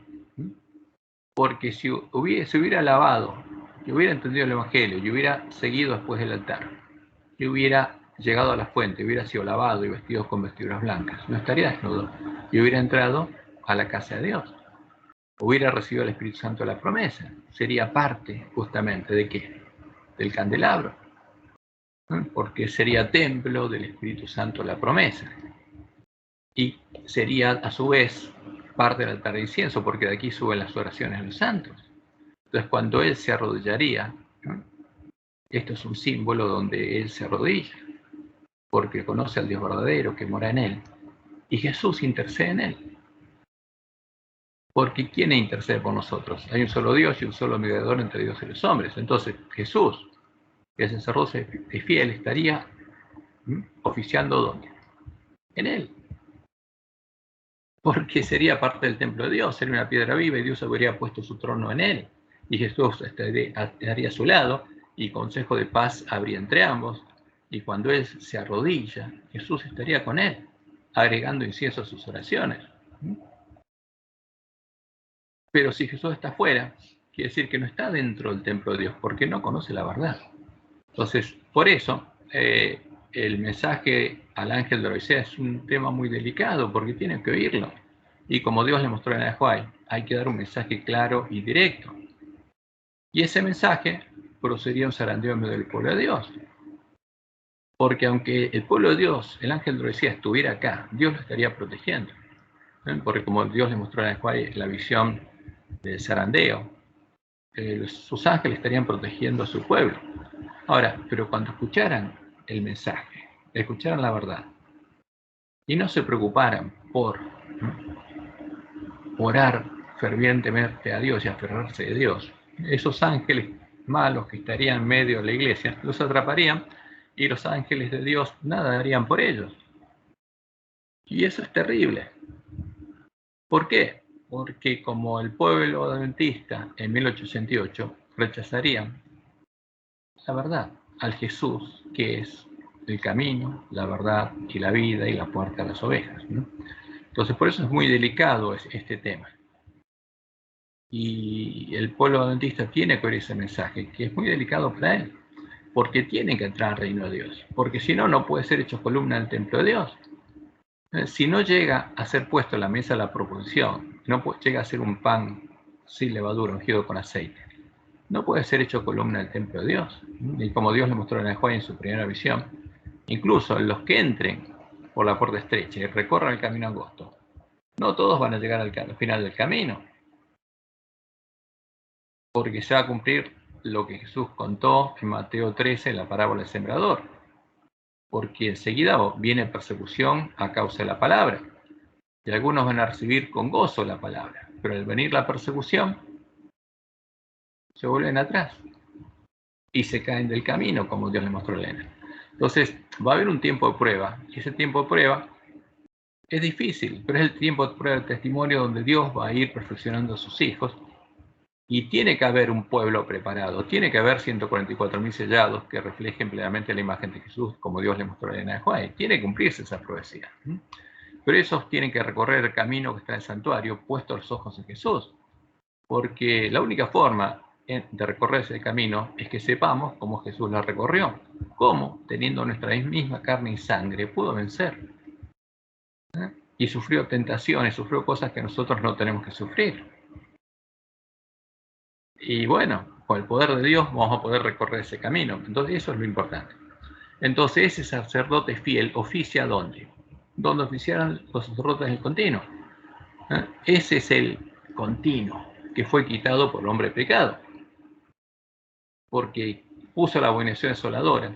Porque si se hubiera lavado, y hubiera entendido el Evangelio, y hubiera seguido después del altar, y hubiera llegado a la fuente, hubiera sido lavado y vestido con vestiduras blancas, no estaría desnudo, y hubiera entrado a la casa de Dios. Hubiera recibido el Espíritu Santo de la promesa. Sería parte, justamente, ¿de qué? Del candelabro. Porque sería templo del Espíritu Santo de la promesa. Y sería, a su vez, parte del altar de incienso, porque de aquí suben las oraciones de los santos. Entonces, cuando él se arrodillaría, ¿no? Esto es un símbolo donde él se arrodilla, porque conoce al Dios verdadero que mora en él, y Jesús intercede en él. Porque ¿quién intercede por nosotros? Hay un solo Dios y un solo mediador entre Dios y los hombres. Entonces, Jesús, que es el sacerdote fiel, estaría oficiando ¿dónde? En él. Porque sería parte del templo de Dios, sería una piedra viva y Dios habría puesto su trono en él. Y Jesús estaría a su lado y consejo de paz habría entre ambos. Y cuando él se arrodilla, Jesús estaría con él, agregando incienso a sus oraciones. Pero si Jesús está afuera, quiere decir que no está dentro del templo de Dios, porque no conoce la verdad. Entonces, por eso, el mensaje al ángel de la Odisea es un tema muy delicado, porque tienen que oírlo. Y como Dios le mostró en Ajuay, hay que dar un mensaje claro y directo. Y ese mensaje procedía un zarandeo en medio del pueblo de Dios. Porque aunque el pueblo de Dios, el ángel de la Odisea, estuviera acá, Dios lo estaría protegiendo. Porque como Dios le mostró en Ajuay la visión del zarandeo, sus ángeles estarían protegiendo a su pueblo. Ahora, pero cuando escucharan el mensaje, escucharan la verdad, y no se preocuparan por orar fervientemente a Dios y aferrarse de Dios, esos ángeles malos que estarían en medio de la iglesia los atraparían y los ángeles de Dios nada harían por ellos. Y eso es terrible. ¿Por qué? Porque como el pueblo adventista en 1868 rechazarían la verdad, al Jesús que es el camino, la verdad y la vida y la puerta a las ovejas, ¿no? Entonces por eso es muy delicado este tema. Y el pueblo adventista tiene que oír ese mensaje, que es muy delicado para él. porque tienen que entrar al reino de Dios, porque si no, no puede ser hecho columna del templo de Dios. Si no llega a ser puesto en la mesa la proposición, no llega a ser un pan sin levadura ungido con aceite, no puede ser hecho columna del templo de Dios. Y como Dios le mostró a Juan en su primera visión, incluso los que entren por la puerta estrecha y recorran el camino angosto, no todos van a llegar al final del camino, porque se va a cumplir lo que Jesús contó en Mateo 13, en la parábola del sembrador, porque enseguida viene persecución a causa de la palabra, y algunos van a recibir con gozo la palabra, pero al venir la persecución, se vuelven atrás y se caen del camino, como Dios les mostró a Elena. Entonces, va a haber un tiempo de prueba, y ese tiempo de prueba es difícil, pero es el tiempo de prueba del testimonio donde Dios va a ir perfeccionando a sus hijos, y tiene que haber un pueblo preparado, tiene que haber 144.000 sellados que reflejen plenamente la imagen de Jesús, como Dios le mostró a Elena de Juárez. Tiene que cumplirse esa profecía. Pero esos tienen que recorrer el camino que está en el santuario, puestos los ojos en Jesús, porque la única forma de recorrer ese camino es que sepamos cómo Jesús la recorrió, cómo, teniendo nuestra misma carne y sangre, pudo vencer. Y sufrió tentaciones, sufrió cosas que nosotros no tenemos que sufrir. Y bueno, con el poder de Dios vamos a poder recorrer ese camino. Entonces eso es lo importante. Entonces ese sacerdote fiel oficia ¿dónde? Donde oficiaron los sacerdotes del continuo. Ese es el continuo que fue quitado por el hombre pecado, porque puso la abominación desoladora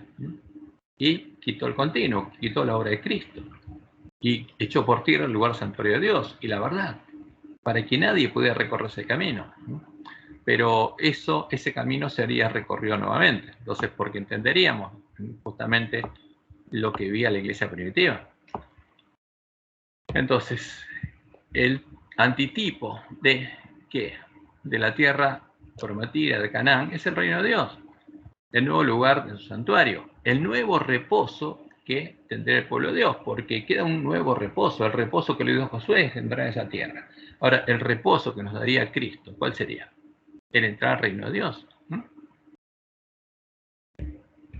y quitó el continuo, quitó la obra de Cristo y echó por tierra el lugar santuario de Dios y la verdad, para que nadie pudiera recorrer ese camino. Pero ese camino sería recorrido nuevamente. Entonces, porque entenderíamos justamente lo que vivía la iglesia primitiva. Entonces, el antitipo de ¿qué? De la tierra prometida de Canaán es el reino de Dios, el nuevo lugar de su santuario, el nuevo reposo que tendrá el pueblo de Dios, porque queda un nuevo reposo, el reposo que le dio Josué es entrar en esa tierra. Ahora, el reposo que nos daría Cristo, ¿cuál sería? El entrar al reino de Dios.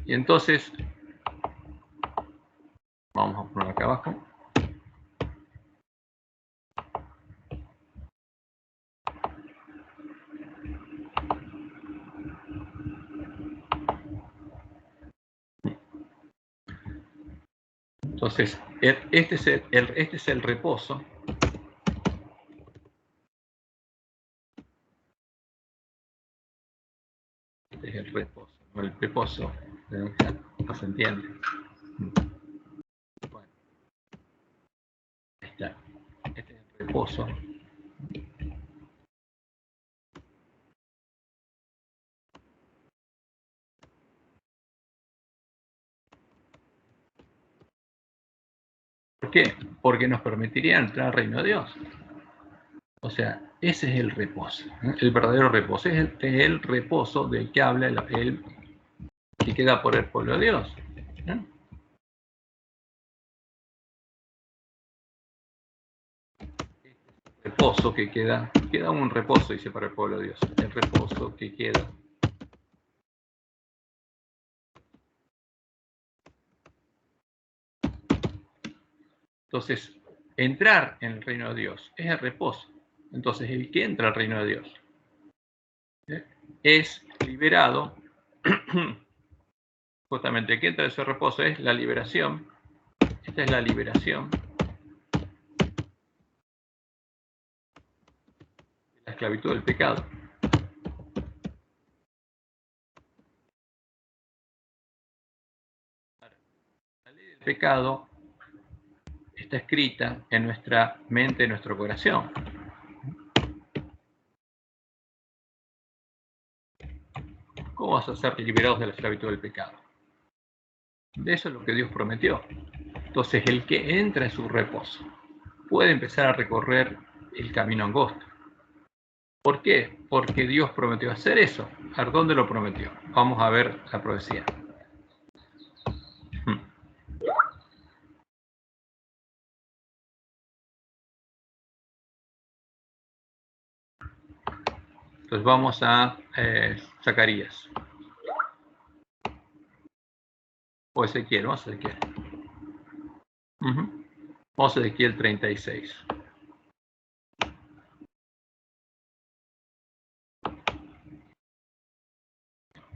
Y entonces, vamos a poner acá abajo. Entonces, este es el reposo. Este es el reposo, no el reposo. ¿No se entiende? Bueno, ahí está. Este es el reposo. ¿Por qué? Porque nos permitiría entrar al reino de Dios. O sea, ese es el reposo, el verdadero reposo. Es el reposo del que habla el que queda por el pueblo de Dios. Reposo que queda un reposo, dice, para el pueblo de Dios. El reposo que queda. Entonces, entrar en el reino de Dios es el reposo. Entonces, el que entra al reino de Dios es liberado. Justamente el que entra en ese reposo es la liberación. Esta es la liberación de la esclavitud del pecado. La ley del pecado está escrita en nuestra mente, en nuestro corazón. ¿Cómo vas a ser liberados de la esclavitud del pecado? De eso es lo que Dios prometió. Entonces, el que entra en su reposo puede empezar a recorrer el camino angosto. ¿Por qué? Porque Dios prometió hacer eso. ¿A dónde lo prometió? Vamos a ver la profecía. Entonces vamos a Zacarías. O Ezequiel, vamos a Ezequiel. Vamos a Ezequiel 36.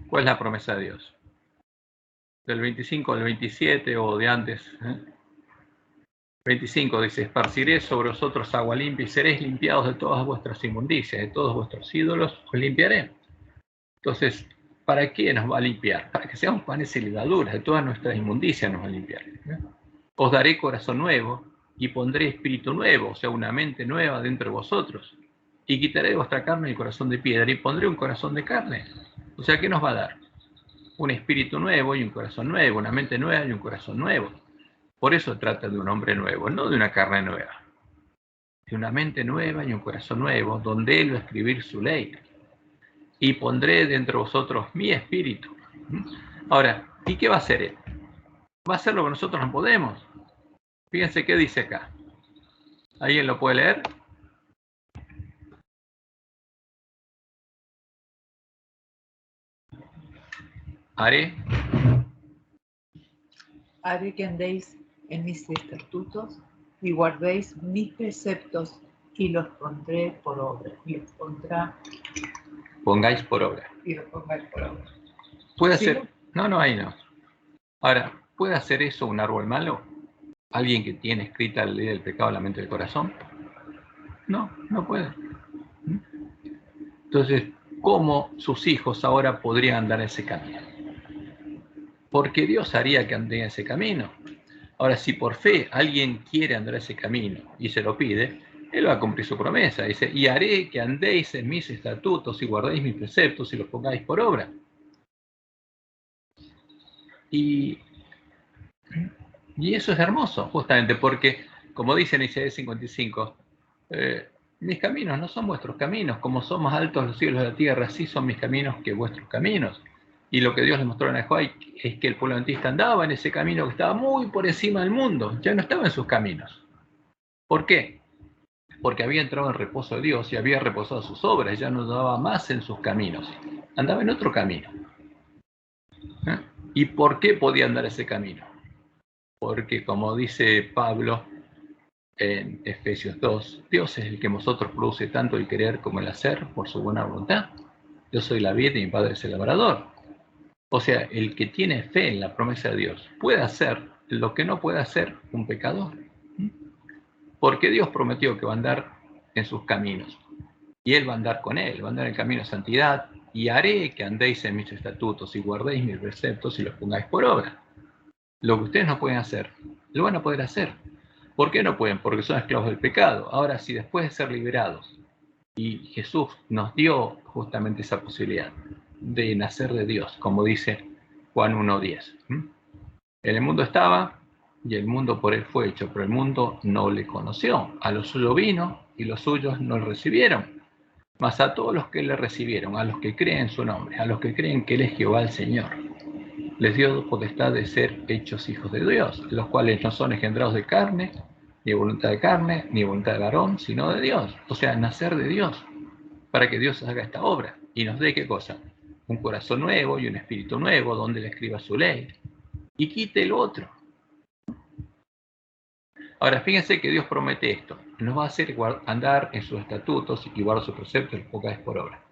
¿Cuál es la promesa de Dios? ¿Del 25 al 27 o de antes? 25 dice, esparciré sobre vosotros agua limpia y seréis limpiados de todas vuestras inmundicias, de todos vuestros ídolos, os limpiaré. Entonces, ¿para qué nos va a limpiar? Para que seamos panes y levaduras, de todas nuestras inmundicias nos va a limpiar. Os daré corazón nuevo y pondré espíritu nuevo, o sea, una mente nueva dentro de vosotros. Y quitaré de vuestra carne el corazón de piedra y pondré un corazón de carne. O sea, ¿qué nos va a dar? Un espíritu nuevo y un corazón nuevo, una mente nueva y un corazón nuevo. Por eso trata de un hombre nuevo, no de una carne nueva. De una mente nueva y un corazón nuevo, donde Él va a escribir su ley. Y pondré dentro de vosotros mi espíritu. Ahora, ¿y qué va a hacer Él? Va a hacer lo que nosotros no podemos. Fíjense qué dice acá. ¿Alguien lo puede leer? Haré que andéis en mis estatutos y guardéis mis preceptos y los pondré por obra. Pongáis por obra. Y los pongáis por obra. ¿Puede ¿Sí? hacer? No, ahí no. Ahora, ¿puede hacer eso un árbol malo? ¿Alguien que tiene escrita la ley del pecado en la mente del corazón? No, no puede. Entonces, ¿cómo sus hijos ahora podrían andar ese camino? Porque Dios haría que anden ese camino. Ahora, si por fe alguien quiere andar ese camino y se lo pide, Él va a cumplir su promesa. Dice, y haré que andéis en mis estatutos y guardéis mis preceptos y los pongáis por obra. Y eso es hermoso, justamente porque, como dice en Isaías 55, mis caminos no son vuestros caminos, como son más altos los cielos de la tierra, así son mis caminos que vuestros caminos. Y lo que Dios le mostró a Nehuay es que el pueblo adventista andaba en ese camino que estaba muy por encima del mundo, ya no estaba en sus caminos. ¿Por qué? Porque había entrado en reposo de Dios y había reposado sus obras, ya no andaba más en sus caminos, andaba en otro camino. ¿Y por qué podía andar ese camino? Porque, como dice Pablo en Efesios 2, Dios es el que en vosotros produce tanto el querer como el hacer por su buena voluntad. Yo soy la vid y mi Padre es el labrador. O sea, el que tiene fe en la promesa de Dios puede hacer lo que no puede hacer un pecador. Porque Dios prometió que va a andar en sus caminos. Y Él va a andar con Él, va a andar en el camino de santidad. Y haré que andéis en mis estatutos y guardéis mis preceptos y los pongáis por obra. Lo que ustedes no pueden hacer, lo van a poder hacer. ¿Por qué no pueden? Porque son esclavos del pecado. Ahora, si después de ser liberados, y Jesús nos dio justamente esa posibilidad de nacer de Dios, como dice Juan 1:10. En el mundo estaba, y el mundo por él fue hecho, pero el mundo no le conoció. A los suyos vino, y los suyos no le recibieron. Mas a todos los que le recibieron, a los que creen en su nombre, a los que creen que Él es Jehová el Señor, les dio potestad de ser hechos hijos de Dios, los cuales no son engendrados de carne, ni voluntad de carne, ni voluntad de varón, sino de Dios. O sea, nacer de Dios, para que Dios haga esta obra y nos dé, ¿qué cosa? Un corazón nuevo y un espíritu nuevo, donde le escriba su ley, y quite el otro. Ahora, fíjense que Dios promete esto, nos va a hacer andar en sus estatutos y guardar sus preceptos y los pongáis por obra.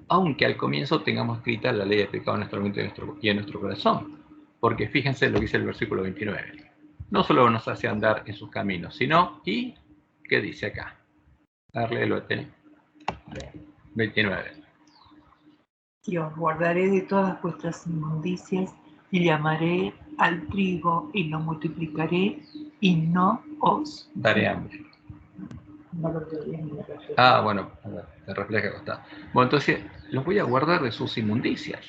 Aunque al comienzo tengamos escrita la ley del pecado en nuestra mente y en nuestro corazón. Porque fíjense lo que dice el versículo 29. No solo nos hace andar en sus caminos, sino, ¿y qué dice acá? Darle el 29. Y os guardaré de todas vuestras inmundicias y llamaré al trigo y lo multiplicaré y no os daré hambre. No lo veo bien, me refleja. Ah, bueno, te refleja que está. Bueno, entonces los voy a guardar de sus inmundicias.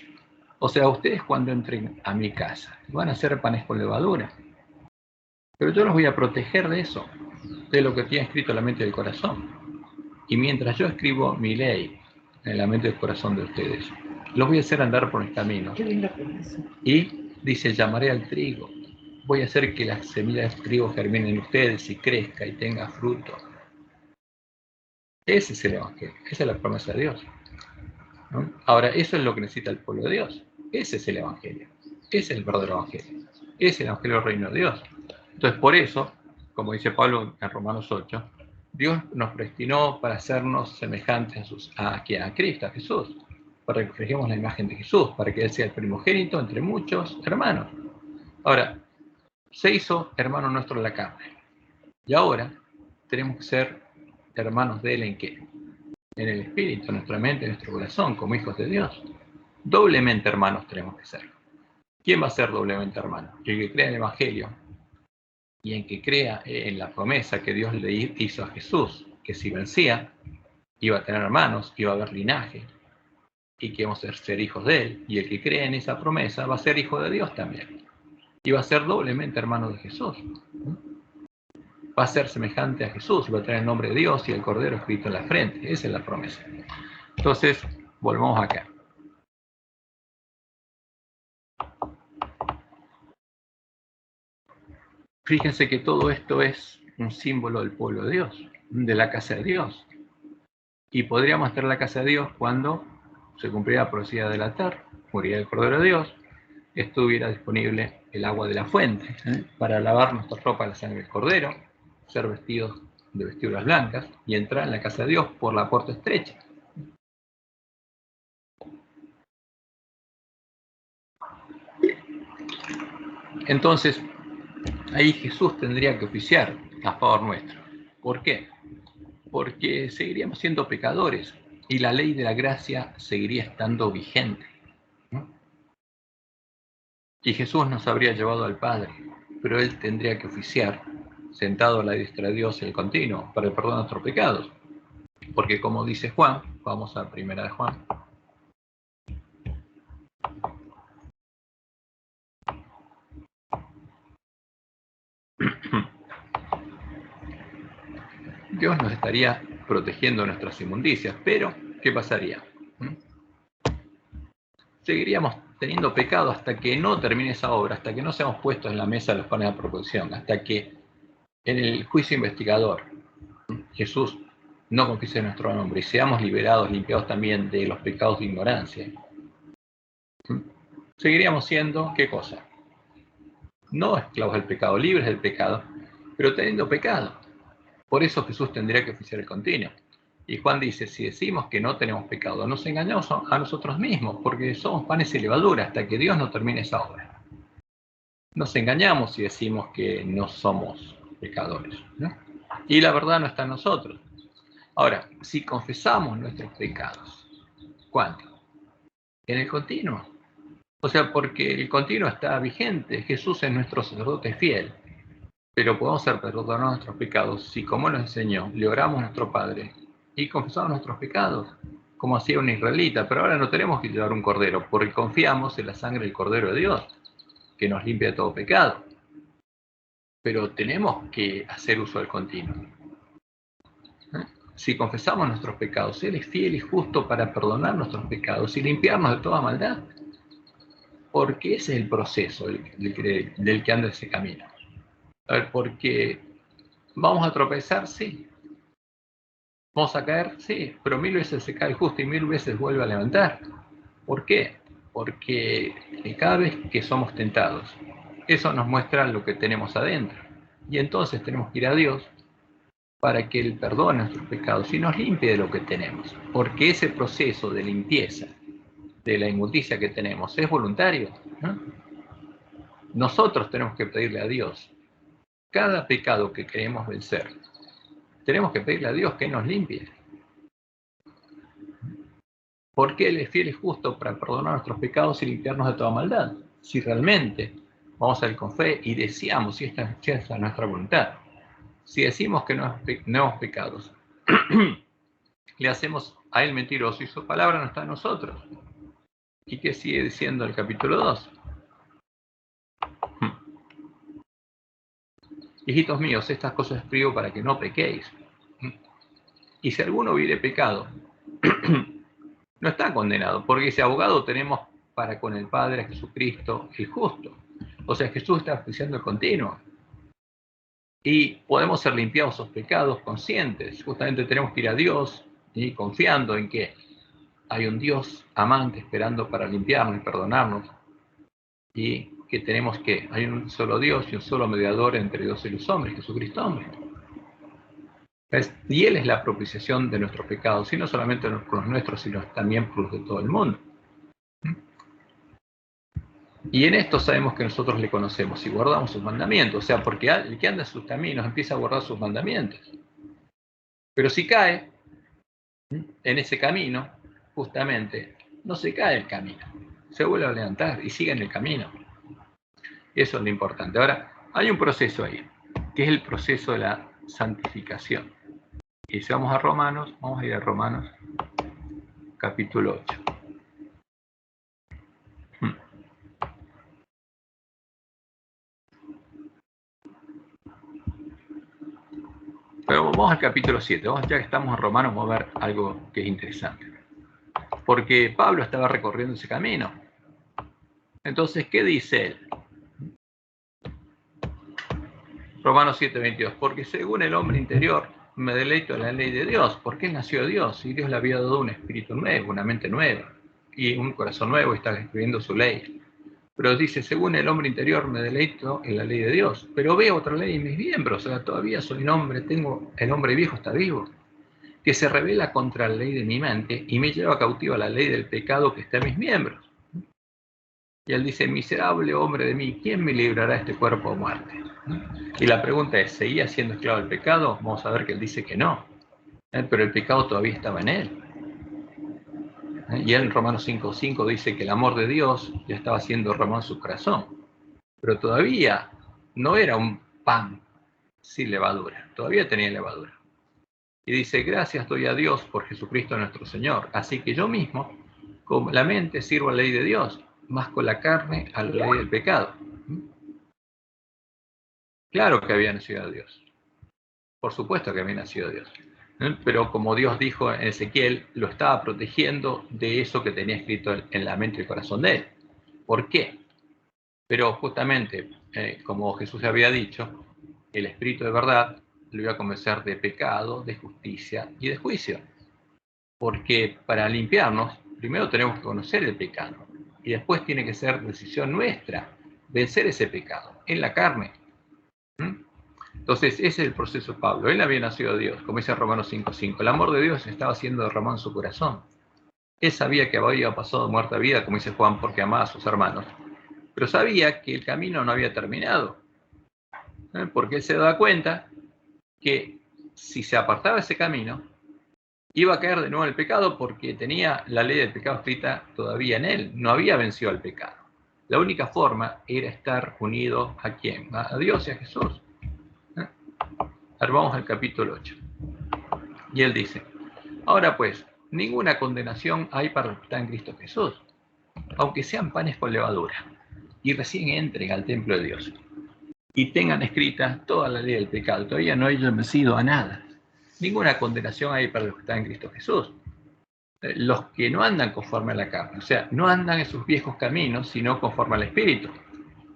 O sea, ustedes cuando entren a mi casa van a hacer panes con levadura. Pero yo los voy a proteger de eso, de lo que tiene escrito en la mente del corazón. Y mientras yo escribo mi ley en la mente del corazón de ustedes, los voy a hacer andar por mis caminos. Qué lindo que es eso. Y dice, llamaré al trigo. Voy a hacer que las semillas de trigo germinen en ustedes y crezca y tenga fruto. Ese es el Evangelio, esa es la promesa de Dios, ¿no? Ahora, eso es lo que necesita el pueblo de Dios. Ese es el Evangelio, ese es el verdadero Evangelio. es el Evangelio del Reino de Dios. Entonces, por eso, como dice Pablo en Romanos 8, Dios nos predestinó para hacernos semejantes a Cristo, a Jesús, para que reflejemos la imagen de Jesús, para que Él sea el primogénito entre muchos hermanos. Ahora, se hizo hermano nuestro en la carne. Y ahora tenemos que ser hermanos de Él ¿en qué? En el espíritu, en nuestra mente, en nuestro corazón, como hijos de Dios. Doblemente hermanos tenemos que ser. ¿Quién va a ser doblemente hermano? El que crea en el Evangelio y en que crea en la promesa que Dios le hizo a Jesús, que si vencía, iba a tener hermanos, iba a haber linaje, y que íbamos a ser hijos de Él. Y el que cree en esa promesa va a ser hijo de Dios también. Y va a ser doblemente hermano de Jesús. Va a ser semejante a Jesús, va a tener el nombre de Dios y el Cordero escrito en la frente. Esa es la promesa. Entonces, volvamos acá. Fíjense que todo esto es un símbolo del pueblo de Dios, de la casa de Dios. Y podríamos estar en la casa de Dios cuando se cumpliera la profecía del altar, moriría el Cordero de Dios, estuviera disponible el agua de la fuente para lavar nuestra ropa en la sangre del Cordero, ser vestidos de vestiduras blancas y entrar en la casa de Dios por la puerta estrecha. Entonces, ahí Jesús tendría que oficiar a favor nuestro. ¿Por qué? Porque seguiríamos siendo pecadores y la ley de la gracia seguiría estando vigente, ¿no? Y Jesús nos habría llevado al Padre, pero Él tendría que oficiar, sentado a la diestra de Dios el continuo, para el perdón de nuestros pecados. Porque como dice Juan, vamos a 1 Juan. Dios nos estaría protegiendo nuestras inmundicias, pero ¿qué pasaría? Seguiríamos teniendo pecado hasta que no termine esa obra, hasta que no seamos puestos en la mesa de los panes de proposición, hasta que en el juicio investigador Jesús no confiese nuestro nombre y seamos liberados, limpiados también de los pecados de ignorancia. Seguiríamos siendo, ¿qué cosa? No esclavos del pecado, libres del pecado, pero teniendo pecado. Por eso Jesús tendría que oficiar el continuo. Y Juan dice, si decimos que no tenemos pecado, nos engañamos a nosotros mismos, porque somos panes y levadura hasta que Dios no termine esa obra. Nos engañamos si decimos que no somos pecadores, ¿no? Y la verdad no está en nosotros. Ahora, si confesamos nuestros pecados, ¿cuándo? En el continuo. O sea, porque el continuo está vigente. Jesús es nuestro sacerdote fiel. Pero podemos ser perdonados nuestros pecados si, como nos enseñó, le oramos a nuestro Padre y confesamos nuestros pecados, como hacía un israelita. Pero ahora no tenemos que llevar un cordero, porque confiamos en la sangre del Cordero de Dios, que nos limpia de todo pecado. Pero tenemos que hacer uso del continuo. Si confesamos nuestros pecados, Él es fiel y justo para perdonar nuestros pecados y limpiarnos de toda maldad. Porque ese es el proceso del que anda ese camino. A ver, porque vamos a tropezar, sí. Vamos a caer, sí, pero 1000 veces se cae el justo y 1000 veces vuelve a levantar. ¿Por qué? Porque cada vez que somos tentados, eso nos muestra lo que tenemos adentro. Y entonces tenemos que ir a Dios para que Él perdone nuestros pecados y nos limpie de lo que tenemos. Porque ese proceso de limpieza de la inmundicia que tenemos es voluntario, ¿no? Nosotros tenemos que pedirle a Dios cada pecado que queremos vencer. Tenemos que pedirle a Dios que nos limpie. Porque Él es fiel y justo para perdonar nuestros pecados y limpiarnos de toda maldad. Si realmente vamos a ir con fe y deseamos, si esta es nuestra voluntad, si decimos que no hemos pecados, le hacemos a Él mentiroso y su palabra no está en nosotros. ¿Y qué sigue diciendo el capítulo 2? Hijitos míos, estas cosas escribo para que no pequéis. Y si alguno hubiere pecado, no está condenado, porque ese abogado tenemos para con el Padre, Jesucristo, el justo. O sea, Jesús está oficiando el continuo. Y podemos ser limpiados de esos pecados conscientes. Justamente tenemos que ir a Dios y confiando en que hay un Dios amante esperando para limpiarnos y perdonarnos. Y que tenemos que hay un solo Dios y un solo mediador entre Dios y los hombres, Jesucristo hombre. Y Él es la propiciación de nuestros pecados, y no solamente por los nuestros, sino también por los de todo el mundo. Y en esto sabemos que nosotros le conocemos y guardamos sus mandamientos. O sea, porque el que anda en sus caminos empieza a guardar sus mandamientos. Pero si cae en ese camino, justamente, no se cae el camino. Se vuelve a levantar y sigue en el camino. Eso es lo importante. Ahora, hay un proceso ahí, que es el proceso de la santificación. Y si vamos a Romanos, vamos a ir a Romanos, capítulo 8. Pero vamos al capítulo 7. Ya que estamos en Romanos, vamos a ver algo que es interesante. Porque Pablo estaba recorriendo ese camino. Entonces, ¿qué dice él? Romanos 7:22. Porque según el hombre interior me deleito en la ley de Dios, porque él nació de Dios y Dios le había dado un espíritu nuevo, una mente nueva y un corazón nuevo y está escribiendo su ley. Pero dice, según el hombre interior me deleito en la ley de Dios, pero veo otra ley en mis miembros, o sea, todavía soy un hombre, el hombre viejo está vivo, que se rebela contra la ley de mi mente y me lleva cautiva la ley del pecado que está en mis miembros. Y él dice, miserable hombre de mí, ¿quién me librará de este cuerpo de muerte? Y la pregunta es, ¿seguía siendo esclavo del pecado? Vamos a ver que él dice que no, pero el pecado todavía estaba en él. Y él en Romanos 5:5 dice que el amor de Dios ya estaba siendo derramado en su corazón, pero todavía no era un pan sin levadura, todavía tenía levadura. Y dice, gracias doy a Dios por Jesucristo nuestro Señor, así que yo mismo, con la mente sirvo a la ley de Dios, más con la carne a la ley del pecado. Claro que había nacido de Dios, por supuesto que había nacido de Dios. Pero como Dios dijo en Ezequiel, lo estaba protegiendo de eso que tenía escrito en la mente y el corazón de él. ¿Por qué? Pero justamente, como Jesús había dicho, el Espíritu de verdad lo iba a convencer de pecado, de justicia y de juicio. Porque para limpiarnos, primero tenemos que conocer el pecado. Y después tiene que ser decisión nuestra vencer ese pecado en la carne. Entonces, ese es el proceso de Pablo. Él había nacido de Dios, como dice Romanos 5:5. El amor de Dios estaba siendo derramado en su corazón. Él sabía que había pasado de muerte a vida, como dice Juan, porque amaba a sus hermanos. Pero sabía que el camino no había terminado. Porque él se daba cuenta que si se apartaba ese camino, iba a caer de nuevo en el pecado porque tenía la ley del pecado escrita todavía en él. No había vencido al pecado. La única forma era estar unido ¿a quién? A Dios y a Jesús. Ahora vamos al capítulo 8. Y él dice, ahora pues, ninguna condenación hay para los que están en Cristo Jesús, aunque sean panes con levadura, y recién entren al templo de Dios, y tengan escrita toda la ley del pecado. Todavía no hayan vencido a nada. Ninguna condenación hay para los que están en Cristo Jesús. Los que no andan conforme a la carne, o sea, no andan en sus viejos caminos, sino conforme al Espíritu.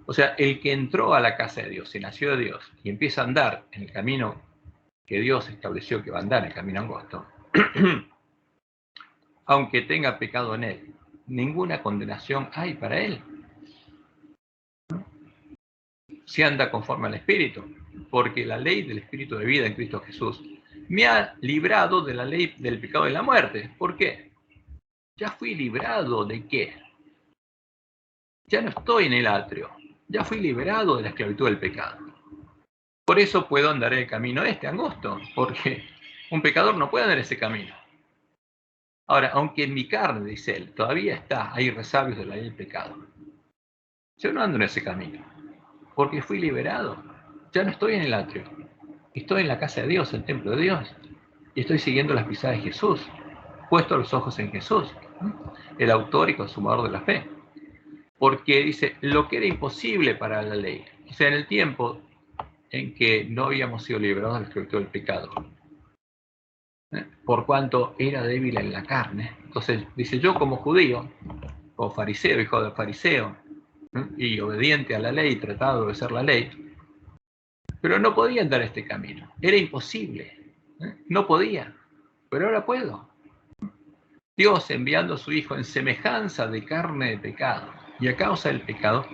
O sea, el que entró a la casa de Dios y nació de Dios y empieza a andar en el camino que Dios estableció que va a andar, el camino angosto, aunque tenga pecado en él, ninguna condenación hay para él. Si anda conforme al Espíritu, porque la ley del Espíritu de vida en Cristo Jesús me ha librado de la ley del pecado y de la muerte. ¿Por qué? Ya fui librado de qué? Ya no estoy en el atrio. Ya fui liberado de la esclavitud del pecado. Por eso puedo andar en el camino angosto, porque un pecador no puede andar ese camino. Ahora, aunque en mi carne, dice él, todavía hay resabios de la ley del pecado, yo no ando en ese camino, porque fui liberado. Ya no estoy en el atrio. Estoy en la casa de Dios, el templo de Dios, y estoy siguiendo las pisadas de Jesús, puesto los ojos en Jesús, el autor y consumador de la fe. Porque dice, lo que era imposible para la ley, o sea, en el tiempo en que no habíamos sido liberados de la esclavitud del pecado, por cuanto era débil en la carne. Entonces dice, yo como judío, como fariseo, hijo de fariseo, y obediente a la ley, tratado de obedecer la ley, pero no podía andar este camino, era imposible, no podía, pero ahora puedo. Dios enviando a su Hijo en semejanza de carne de pecado, y a causa del pecado,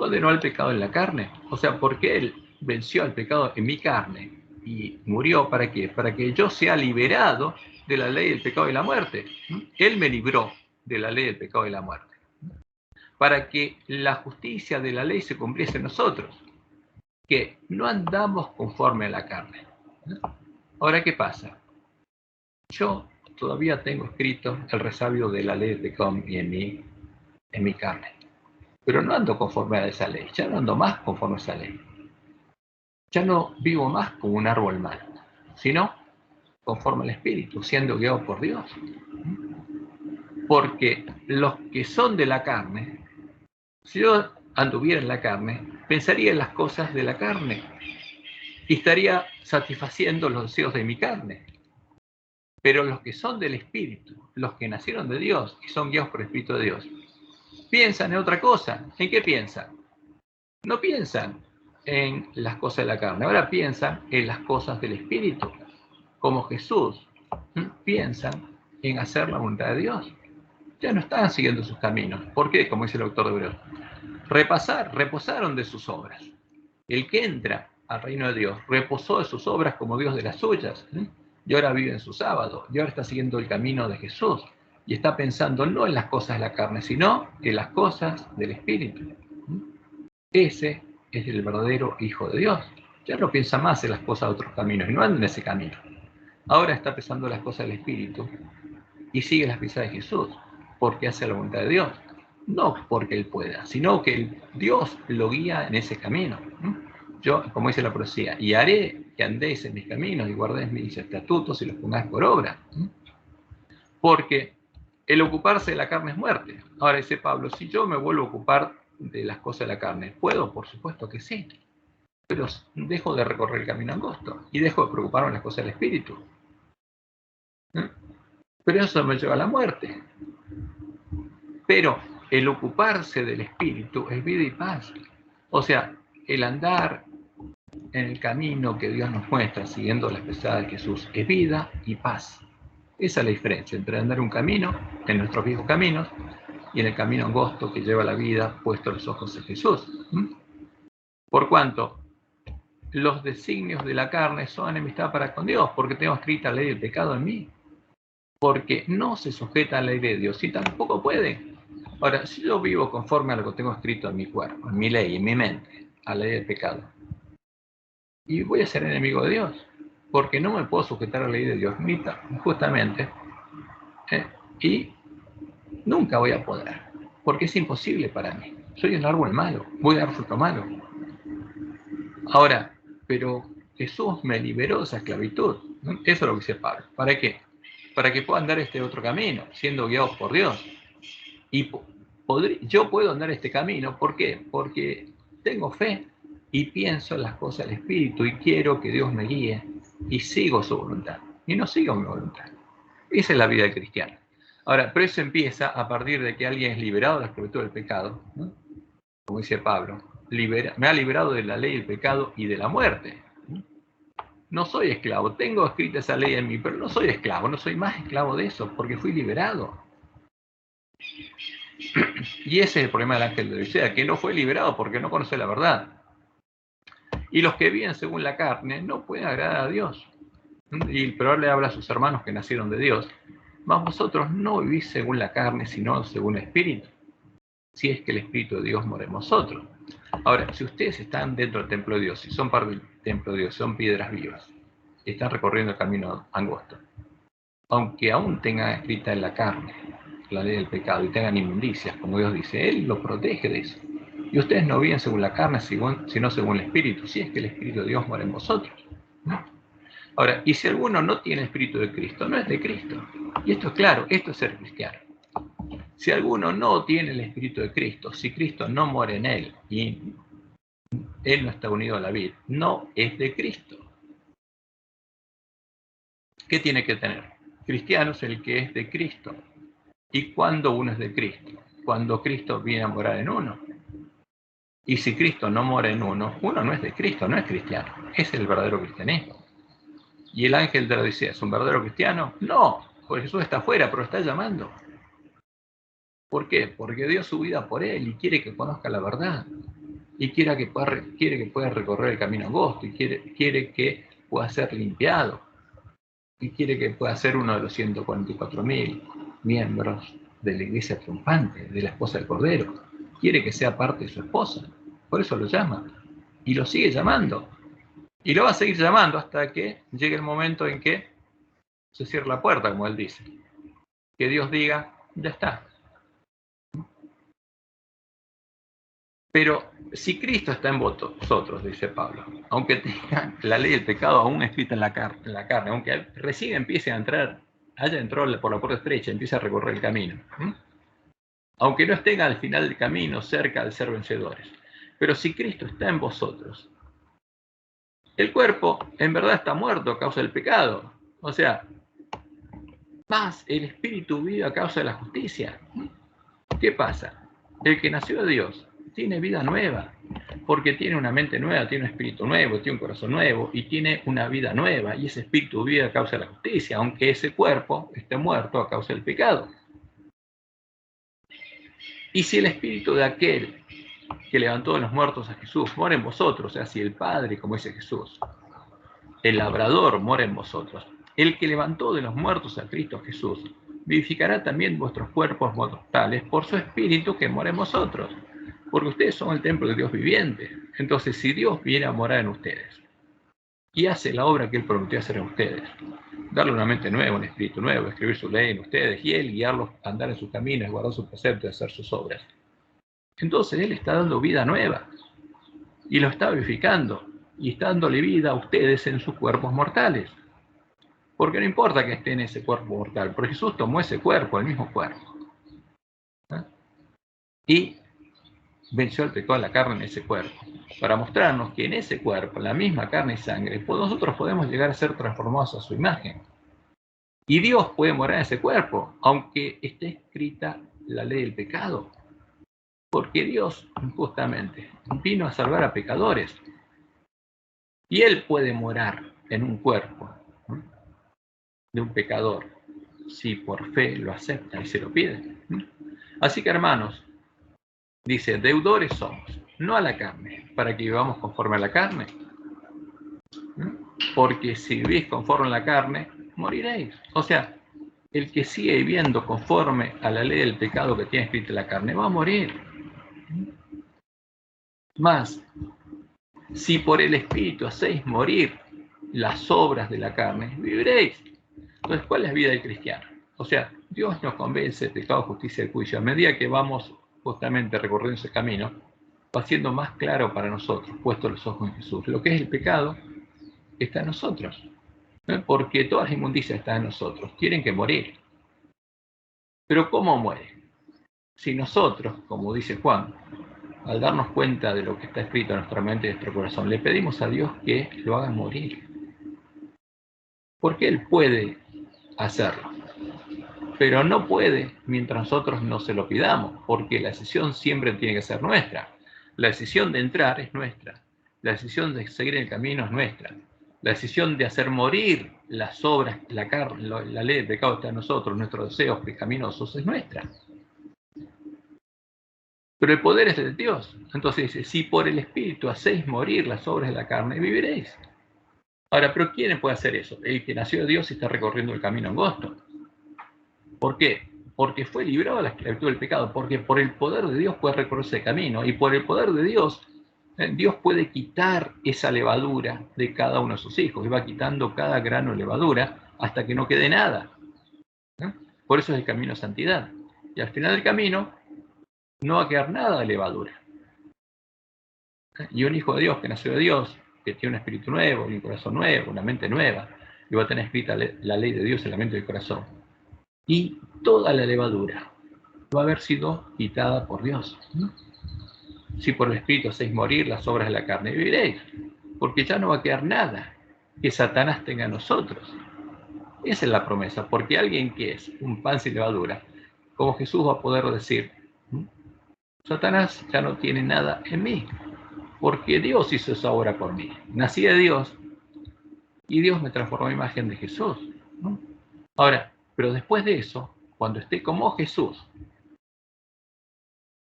condenó al pecado en la carne. O sea, porque Él venció al pecado en mi carne y murió, ¿para qué? Para que yo sea liberado de la ley del pecado y la muerte. Él me libró de la ley del pecado y la muerte. Para que la justicia de la ley se cumpliese en nosotros, que no andamos conforme a la carne. Ahora, ¿qué pasa? Yo todavía tengo escrito el resabio de la ley del pecado en mi carne. Pero no ando conforme a esa ley, ya no ando más conforme a esa ley. Ya no vivo más como un árbol malo, sino conforme al Espíritu, siendo guiado por Dios. Porque los que son de la carne, si yo anduviera en la carne, pensaría en las cosas de la carne y estaría satisfaciendo los deseos de mi carne. Pero los que son del Espíritu, los que nacieron de Dios y son guiados por el Espíritu de Dios, piensan en otra cosa. ¿En qué piensan? No piensan en las cosas de la carne, ahora piensan en las cosas del Espíritu. Como Jesús, piensan en hacer la voluntad de Dios. Ya no están siguiendo sus caminos. ¿Por qué? Como dice el autor de Hebreos. Reposaron de sus obras. El que entra al reino de Dios reposó de sus obras como Dios de las suyas. Y ahora vive en su sábado. Y ahora está siguiendo el camino de Jesús. Y está pensando no en las cosas de la carne, sino en las cosas del Espíritu. Ese es el verdadero Hijo de Dios. Ya no piensa más en las cosas de otros caminos y no anda en ese camino. Ahora está pensando en las cosas del Espíritu y sigue las pisadas de Jesús, porque hace la voluntad de Dios. No porque Él pueda, sino que Dios lo guía en ese camino. Yo, como dice la profecía, y haré que andéis en mis caminos y guardéis mis estatutos y los pongáis por obra. Porque el ocuparse de la carne es muerte. Ahora dice Pablo, si yo me vuelvo a ocupar de las cosas de la carne, ¿puedo? Por supuesto que sí. Pero dejo de recorrer el camino angosto y dejo de preocuparme en las cosas del Espíritu. Pero eso me lleva a la muerte. Pero el ocuparse del Espíritu es vida y paz. O sea, el andar en el camino que Dios nos muestra, siguiendo las pisadas de Jesús, es vida y paz. Esa es la diferencia entre andar un camino, en nuestros viejos caminos, y en el camino angosto que lleva la vida, puesto los ojos en Jesús. Por cuanto los designios de la carne son enemistad para con Dios, porque tengo escrita la ley del pecado en mí, porque no se sujeta a la ley de Dios y tampoco puede. Ahora, si yo vivo conforme a lo que tengo escrito en mi cuerpo, en mi ley, en mi mente, a la ley del pecado, y voy a ser enemigo de Dios, porque no me puedo sujetar a la ley de Dios, justamente, y nunca voy a poder, porque es imposible para mí. Soy un árbol malo, voy a dar fruto malo. Ahora, pero Jesús me liberó de esa esclavitud. Eso es lo que dice Pablo. ¿Para qué? Para que pueda andar este otro camino, siendo guiados por Dios. Y yo puedo andar este camino, ¿por qué? Porque tengo fe y pienso en las cosas del Espíritu y quiero que Dios me guíe y sigo su voluntad. Y no sigo mi voluntad. Esa es la vida del cristiano. Ahora, pero eso empieza a partir de que alguien es liberado de la esclavitud del pecado, ¿no? Como dice Pablo, me ha liberado de la ley del pecado y de la muerte. No soy esclavo, tengo escrita esa ley en mí, pero no soy esclavo, no soy más esclavo de eso, porque fui liberado. Y ese es el problema del ángel de la Odisea, que no fue liberado porque no conoce la verdad. Y los que viven según la carne no pueden agradar a Dios. Y pero le habla a sus hermanos que nacieron de Dios. Mas vosotros no vivís según la carne, sino según el Espíritu. Si es que el Espíritu de Dios mora en vosotros. Ahora, si ustedes están dentro del templo de Dios, si son parte del templo de Dios, son piedras vivas, están recorriendo el camino angosto, aunque aún tengan escrita en la carne la ley del pecado y tengan inmundicias, como Dios dice, Él los protege de eso. Y ustedes no viven según la carne, sino según el Espíritu, si es que el Espíritu de Dios mora en vosotros. ¿No? Ahora, y si alguno no tiene el Espíritu de Cristo, no es de Cristo. Y esto es claro, esto es ser cristiano. Si alguno no tiene el Espíritu de Cristo, si Cristo no muere en él y él no está unido a la vid, no es de Cristo. ¿Qué tiene que tener? Cristiano es el que es de Cristo. ¿Y cuándo uno es de Cristo? Cuando Cristo viene a morar en uno. Y si Cristo no mora en uno, uno no es de Cristo, no es cristiano. Es el verdadero cristianismo. ¿Y el ángel de la Odisea es un verdadero cristiano? No, porque Jesús está afuera, pero está llamando. ¿Por qué? Porque dio su vida por él y quiere que conozca la verdad. y quiere que pueda recorrer el camino angosto, y quiere que pueda ser limpiado, y quiere que pueda ser uno de los 144.000 miembros de la iglesia triunfante, de la esposa del Cordero. Quiere que sea parte de su esposa, por eso lo llama, y lo sigue llamando, y lo va a seguir llamando hasta que llegue el momento en que se cierre la puerta, como él dice, que Dios diga, ya está. Pero si Cristo está en vosotros, dice Pablo, aunque tenga la ley del pecado aún escrita en la carne, aunque recién empiece a entrar, haya entrado por la puerta estrecha, empiece a recorrer el camino, aunque no estén al final del camino, cerca de ser vencedores, pero si Cristo está en vosotros, el cuerpo en verdad está muerto a causa del pecado, o sea, más el espíritu vive a causa de la justicia. ¿Qué pasa? El que nació de Dios tiene vida nueva, porque tiene una mente nueva, tiene un espíritu nuevo, tiene un corazón nuevo y tiene una vida nueva, y ese espíritu vive a causa de la justicia, aunque ese cuerpo esté muerto a causa del pecado. Y si el espíritu de aquel que levantó de los muertos a Jesús mora en vosotros, o sea, si el Padre, como dice Jesús, el labrador mora en vosotros, el que levantó de los muertos a Cristo Jesús, vivificará también vuestros cuerpos mortales por su espíritu que mora en vosotros, porque ustedes son el templo de Dios viviente. Entonces, si Dios viene a morar en ustedes y hace la obra que Él prometió hacer en ustedes, darle una mente nueva, un espíritu nuevo, escribir su ley en ustedes y Él guiarlos a andar en sus caminos, guardar sus preceptos y hacer sus obras, entonces Él está dando vida nueva y lo está vivificando y está dándole vida a ustedes en sus cuerpos mortales. Porque no importa que esté en ese cuerpo mortal, porque Jesús tomó ese cuerpo, el mismo cuerpo, y venció el pecado de la carne en ese cuerpo, para mostrarnos que en ese cuerpo, la misma carne y sangre, nosotros podemos llegar a ser transformados a su imagen. Y Dios puede morar en ese cuerpo, aunque esté escrita la ley del pecado. Porque Dios, justamente, vino a salvar a pecadores. Y Él puede morar en un cuerpo de un pecador, si por fe lo acepta y se lo pide. Así que, hermanos, dice, deudores somos, no a la carne, para que vivamos conforme a la carne. Porque si vivís conforme a la carne, moriréis. O sea, el que sigue viviendo conforme a la ley del pecado que tiene escrita en la carne, va a morir. Más, si por el Espíritu hacéis morir las obras de la carne, viviréis. Entonces, ¿cuál es la vida del cristiano? O sea, Dios nos convence de pecado, justicia y juicio. A medida que vamos justamente recorriendo ese camino, va siendo más claro para nosotros, puestos los ojos en Jesús. Lo que es el pecado está en nosotros, ¿no? Porque todas las inmundicias están en nosotros, tienen que morir. Pero ¿cómo muere? Si nosotros, como dice Juan, al darnos cuenta de lo que está escrito en nuestra mente y en nuestro corazón, le pedimos a Dios que lo haga morir. Porque Él puede hacerlo. Pero no puede mientras nosotros no se lo pidamos, porque la decisión siempre tiene que ser nuestra. La decisión de entrar es nuestra. La decisión de seguir el camino es nuestra. La decisión de hacer morir las obras, la carne, la ley del pecado está en nosotros, nuestros deseos pecaminosos es nuestra. Pero el poder es de Dios. Entonces dice, si por el Espíritu hacéis morir las obras de la carne, viviréis. Ahora, ¿pero quién puede hacer eso? El que nació de Dios y está recorriendo el camino angosto. ¿Por qué? Porque fue librado de la esclavitud del pecado, porque por el poder de Dios puede recorrer ese camino, y por el poder de Dios, Dios puede quitar esa levadura de cada uno de sus hijos, y va quitando cada grano de levadura hasta que no quede nada. Por eso es el camino de santidad. Y al final del camino no va a quedar nada de levadura. Y un hijo de Dios que nació de Dios, que tiene un espíritu nuevo, un corazón nuevo, una mente nueva, y va a tener escrita la ley de Dios en la mente y el corazón. Y toda la levadura va a haber sido quitada por Dios. Si por el Espíritu hacéis morir las obras de la carne, viviréis, porque ya no va a quedar nada que Satanás tenga en nosotros. Esa es la promesa, porque alguien que es un pan sin levadura, como Jesús va a poder decir, Satanás ya no tiene nada en mí, porque Dios hizo esa obra por mí. Nací de Dios y Dios me transformó en imagen de Jesús. Ahora, pero después de eso, cuando esté como Jesús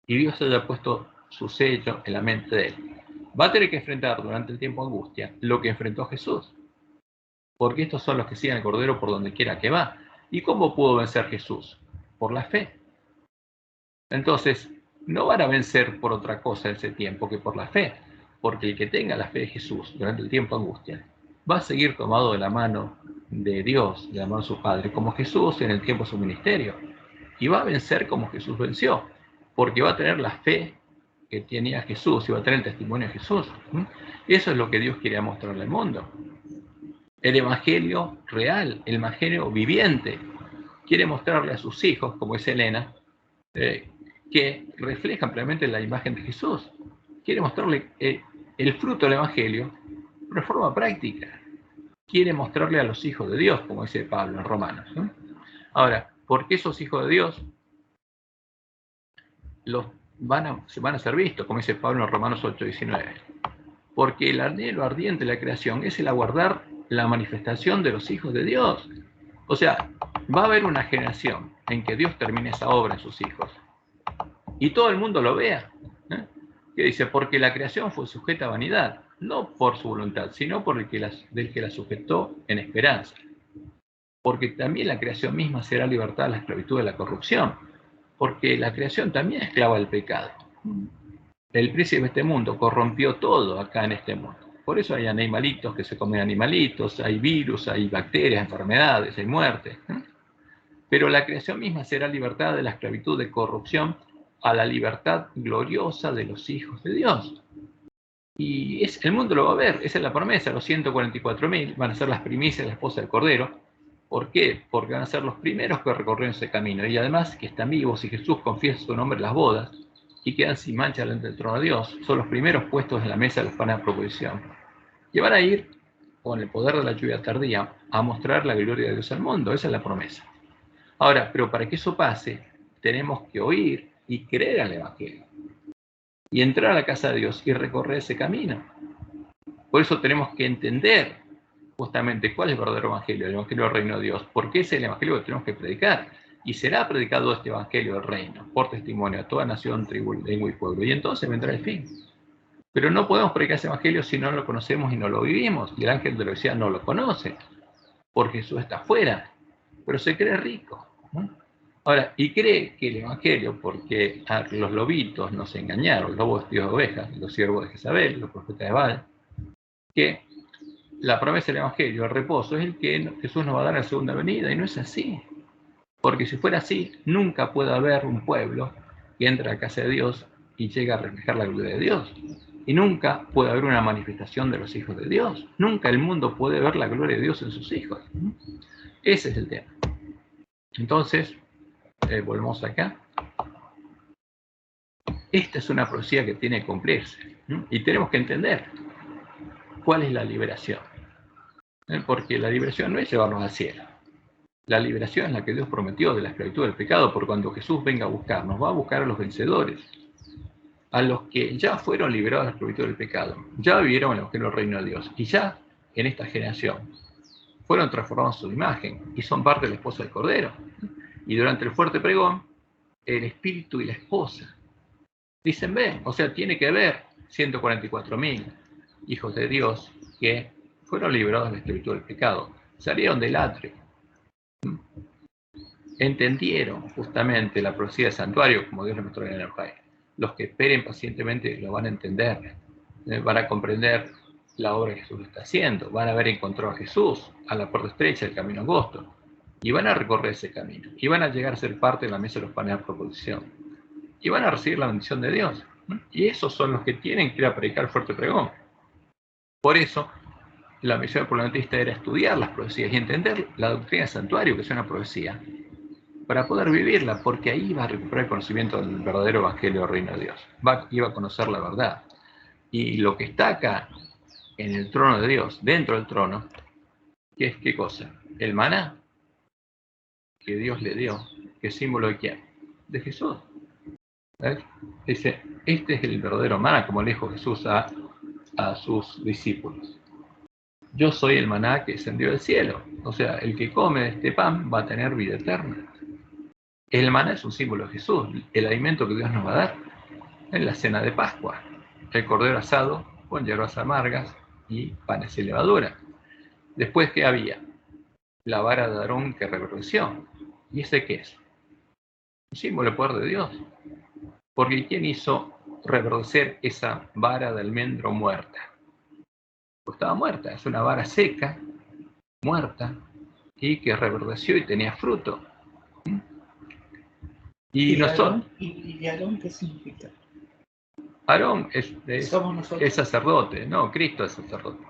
y Dios haya puesto su sello en la mente de él. Va a tener que enfrentar durante el tiempo de angustia lo que enfrentó Jesús. Porque estos son los que siguen al Cordero por donde quiera que va. ¿Y cómo pudo vencer Jesús? Por la fe. Entonces, no van a vencer por otra cosa en ese tiempo que por la fe. Porque el que tenga la fe de Jesús durante el tiempo de angustia va a seguir tomado de la mano de Dios, de la mano de su Padre, como Jesús en el tiempo de su ministerio. Y va a vencer como Jesús venció. Porque va a tener la fe que tenía Jesús y va a tener el testimonio de Jesús. Eso es lo que Dios quiere mostrarle al mundo. El evangelio real, el evangelio viviente, quiere mostrarle a sus hijos, como es Elena, que reflejan plenamente la imagen de Jesús. Quiere mostrarle el fruto del evangelio de forma práctica. Quiere mostrarle a los hijos de Dios, como dice Pablo en Romanos. Ahora, ¿por qué esos hijos de Dios se van a ser vistos, como dice Pablo en Romanos 8:19? Porque el anhelo ardiente de la creación es el aguardar la manifestación de los hijos de Dios. O sea, va a haber una generación en que Dios termine esa obra en sus hijos. Y todo el mundo lo vea. Que dice, porque la creación fue sujeta a vanidad, no por su voluntad, sino por del que la sujetó en esperanza. Porque también la creación misma será libertada de la esclavitud de la corrupción. Porque la creación también es esclava del pecado. El príncipe de este mundo corrompió todo acá en este mundo. Por eso hay animalitos que se comen animalitos, hay virus, hay bacterias, enfermedades, hay muerte. Pero la creación misma será libertada de la esclavitud de corrupción a la libertad gloriosa de los hijos de Dios. Y el mundo lo va a ver, esa es la promesa. Los 144.000 van a ser las primicias de la esposa del Cordero. ¿Por qué? Porque van a ser los primeros que recorrieron ese camino. Y además que están vivos y Jesús confiesa su nombre en las bodas y quedan sin mancha delante del trono de Dios. Son los primeros puestos en la mesa de los panes de proposición. Y van a ir, con el poder de la lluvia tardía, a mostrar la gloria de Dios al mundo. Esa es la promesa. Ahora, pero para que eso pase, tenemos que oír y creer al Evangelio. Y entrar a la casa de Dios y recorrer ese camino. Por eso tenemos que entender justamente cuál es el verdadero Evangelio, el Evangelio del Reino de Dios. Porque es el Evangelio que tenemos que predicar. Y será predicado este Evangelio del Reino, por testimonio a toda nación, tribu, lengua y pueblo. Y entonces vendrá el fin. Pero no podemos predicar ese Evangelio si no lo conocemos y no lo vivimos. Y el ángel de la iglesia no lo conoce, porque Jesús está afuera, pero se cree rico. Ahora, y cree que el Evangelio, porque los lobitos nos engañaron, los lobos vestidos de ovejas, los siervos de Jezabel, los profetas de Baal, que la promesa del Evangelio, el reposo, es el que Jesús nos va a dar en la segunda venida, y no es así. Porque si fuera así, nunca puede haber un pueblo que entre a la casa de Dios y llegue a reflejar la gloria de Dios. Y nunca puede haber una manifestación de los hijos de Dios. Nunca el mundo puede ver la gloria de Dios en sus hijos. Ese es el tema. Entonces, volvemos acá. Esta es una profecía que tiene que cumplirse. Y tenemos que entender cuál es la liberación. Porque la liberación no es llevarnos al cielo. La liberación es la que Dios prometió de la esclavitud del pecado, por cuando Jesús venga a buscarnos, va a buscar a los vencedores, a los que ya fueron liberados de la esclavitud del pecado, ya vivieron el Evangelio del Reino de Dios, y ya en esta generación fueron transformados en su imagen, y son parte de la esposa del Cordero. Y durante el fuerte pregón, el espíritu y la esposa dicen, ven, o sea, tiene que haber 144.000 hijos de Dios que fueron liberados de la esclavitud del pecado, salieron del atrio, entendieron justamente la profecía del santuario, como Dios le mostró en el Evangelio. Los que esperen pacientemente lo van a entender, van a comprender la obra que Jesús está haciendo, van a haber encontrado a Jesús a la puerta estrecha del camino angosto, y van a recorrer ese camino, y van a llegar a ser parte de la mesa de los panes de proposición, y van a recibir la bendición de Dios. Y esos son los que tienen que ir a predicar el fuerte pregón. Por eso, la misión del proselitista era estudiar las profecías y entender la doctrina del santuario, que es una profecía, para poder vivirla, porque ahí va a recuperar el conocimiento del verdadero Evangelio del Reino de Dios. Iba a conocer la verdad. Y lo que está acá, en el trono de Dios, dentro del trono, ¿qué es qué cosa? El maná que Dios le dio, que es símbolo de quién? De Jesús. ¿Ves? Dice, este es el verdadero maná, como le dijo Jesús a sus discípulos. Yo soy el maná que descendió del cielo. O sea, el que come de este pan va a tener vida eterna. El maná es un símbolo de Jesús, el alimento que Dios nos va a dar. en la cena de Pascua, el cordero asado con hierbas amargas y panes sin levadura. Después, ¿qué había? La vara de Aarón que reverdeció. ¿Y ese qué es? Un símbolo del poder de Dios. Porque ¿quién hizo reverdecer esa vara de almendro muerta? Pues estaba muerta, es una vara seca, muerta, y que reverdeció y tenía fruto. Y nosotros... ¿Y Aarón qué significa? Aarón Somos nosotros. es sacerdote, no, Cristo es sacerdote.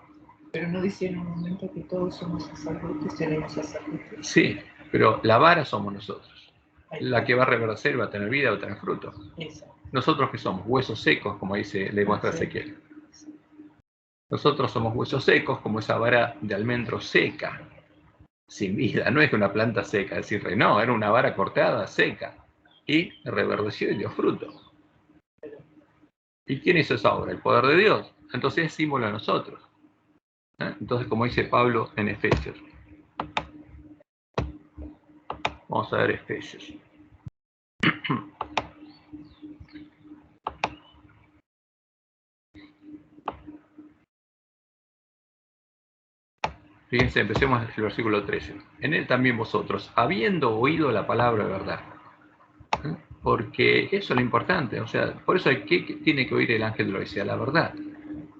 Pero no dice en un momento que todos somos sacerdotes, seremos sacerdotes. Sí, pero la vara somos nosotros. La que va a reverdecer va a tener vida, va a tener fruto. Eso. Nosotros que somos huesos secos, como le muestra Ezequiel. Nosotros somos huesos secos, como esa vara de almendro seca, sin vida. No es una planta seca, decir, no, era una vara cortada, seca, y reverdeció y dio fruto. ¿Y quién hizo esa obra? El poder de Dios. Entonces es símbolo de nosotros. Entonces, como dice Pablo en Efesios. Vamos a ver Efesios. Fíjense, empecemos el versículo 13. En él también vosotros, habiendo oído la palabra de verdad. Porque eso es lo importante. O sea, por eso ¿qué tiene que oír el ángel de la odisea? La verdad.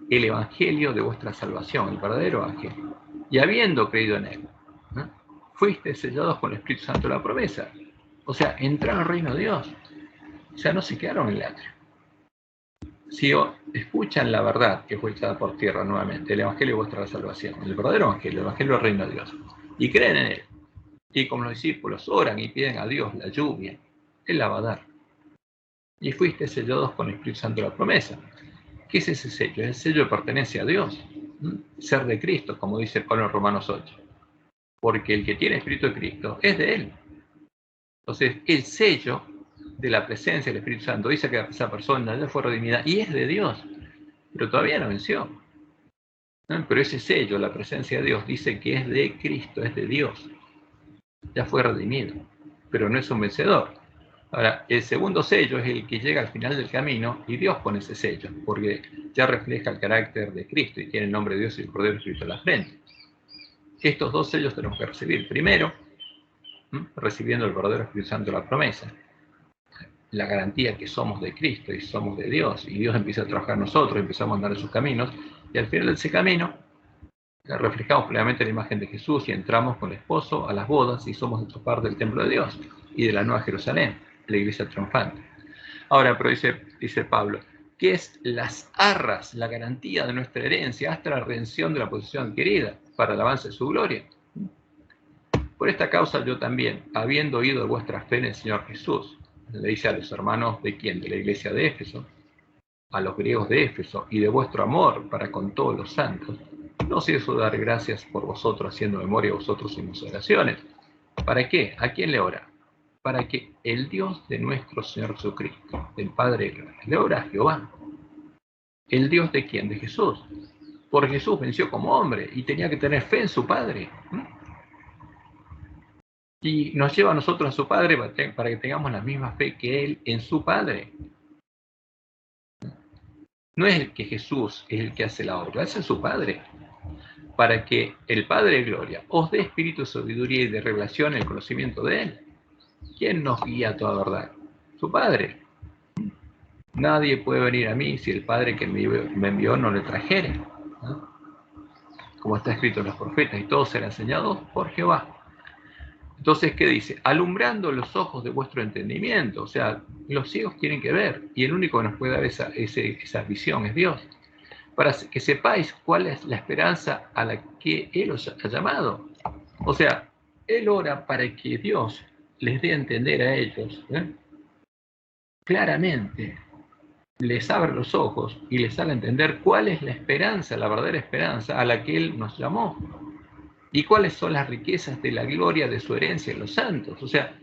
El evangelio de vuestra salvación, el verdadero evangelio. Y habiendo creído en él, fuiste sellados con el Espíritu Santo de la promesa. O sea, entraron al reino de Dios. O sea, no se quedaron en el atrio. Si escuchan la verdad que fue echada por tierra nuevamente, el evangelio de vuestra salvación, el verdadero evangelio, el evangelio del reino de Dios, y creen en él, y como los discípulos oran y piden a Dios la lluvia, él la va a dar. Y fuiste sellados con el Espíritu Santo de la promesa. ¿Qué es ese sello? El sello pertenece a Dios. Ser de Cristo, como dice Pablo en Romanos 8. Porque el que tiene Espíritu de Cristo es de él. Entonces, el sello de la presencia del Espíritu Santo dice que esa persona ya fue redimida y es de Dios, pero todavía no venció. Pero ese sello, la presencia de Dios, dice que es de Cristo, es de Dios. Ya fue redimido, pero no es un vencedor. Ahora, el segundo sello es el que llega al final del camino y Dios pone ese sello, porque ya refleja el carácter de Cristo y tiene el nombre de Dios y el Cordero escrito en la frente. Estos dos sellos tenemos que recibir. Primero, recibiendo el verdadero Espíritu Santo de la promesa, la garantía que somos de Cristo y somos de Dios, y Dios empieza a trabajar en nosotros, empezamos a andar en sus caminos, y al final de ese camino reflejamos plenamente la imagen de Jesús y entramos con el esposo a las bodas y somos de parte del templo de Dios y de la Nueva Jerusalén, la iglesia triunfante. Ahora, pero dice Pablo, ¿qué es las arras, la garantía de nuestra herencia hasta la redención de la posesión adquirida para el avance de su gloria? Por esta causa yo también, habiendo oído de vuestra fe en el Señor Jesús, le dice a los hermanos de quién, de la iglesia de Éfeso, a los griegos de Éfeso, y de vuestro amor para con todos los santos, no ceso de dar gracias por vosotros, haciendo memoria a vosotros en mis oraciones. ¿Para qué? ¿A quién le ora? Para que el Dios de nuestro Señor Jesucristo, el Padre de gloria, le ora a Jehová. ¿El Dios de quién? De Jesús. Porque Jesús venció como hombre y tenía que tener fe en su Padre. Y nos lleva a nosotros a su Padre para que tengamos la misma fe que Él en su Padre. No es el que Jesús es el que hace la obra, es su Padre. Para que el Padre de gloria os dé espíritu de sabiduría y de revelación en el conocimiento de Él. ¿Quién nos guía a toda verdad? Su Padre. Nadie puede venir a mí si el Padre que me envió no le trajere. ¿No? Como está escrito en los profetas, y todos serán enseñados por Jehová. Entonces, ¿qué dice? Alumbrando los ojos de vuestro entendimiento. O sea, los ciegos tienen que ver, y el único que nos puede dar esa visión es Dios. Para que sepáis cuál es la esperanza a la que Él os ha llamado. O sea, Él ora para que Dios les dé a entender a ellos, claramente, les abre los ojos y les haga entender cuál es la esperanza, la verdadera esperanza a la que Él nos llamó. ¿Y cuáles son las riquezas de la gloria de su herencia en los santos? O sea,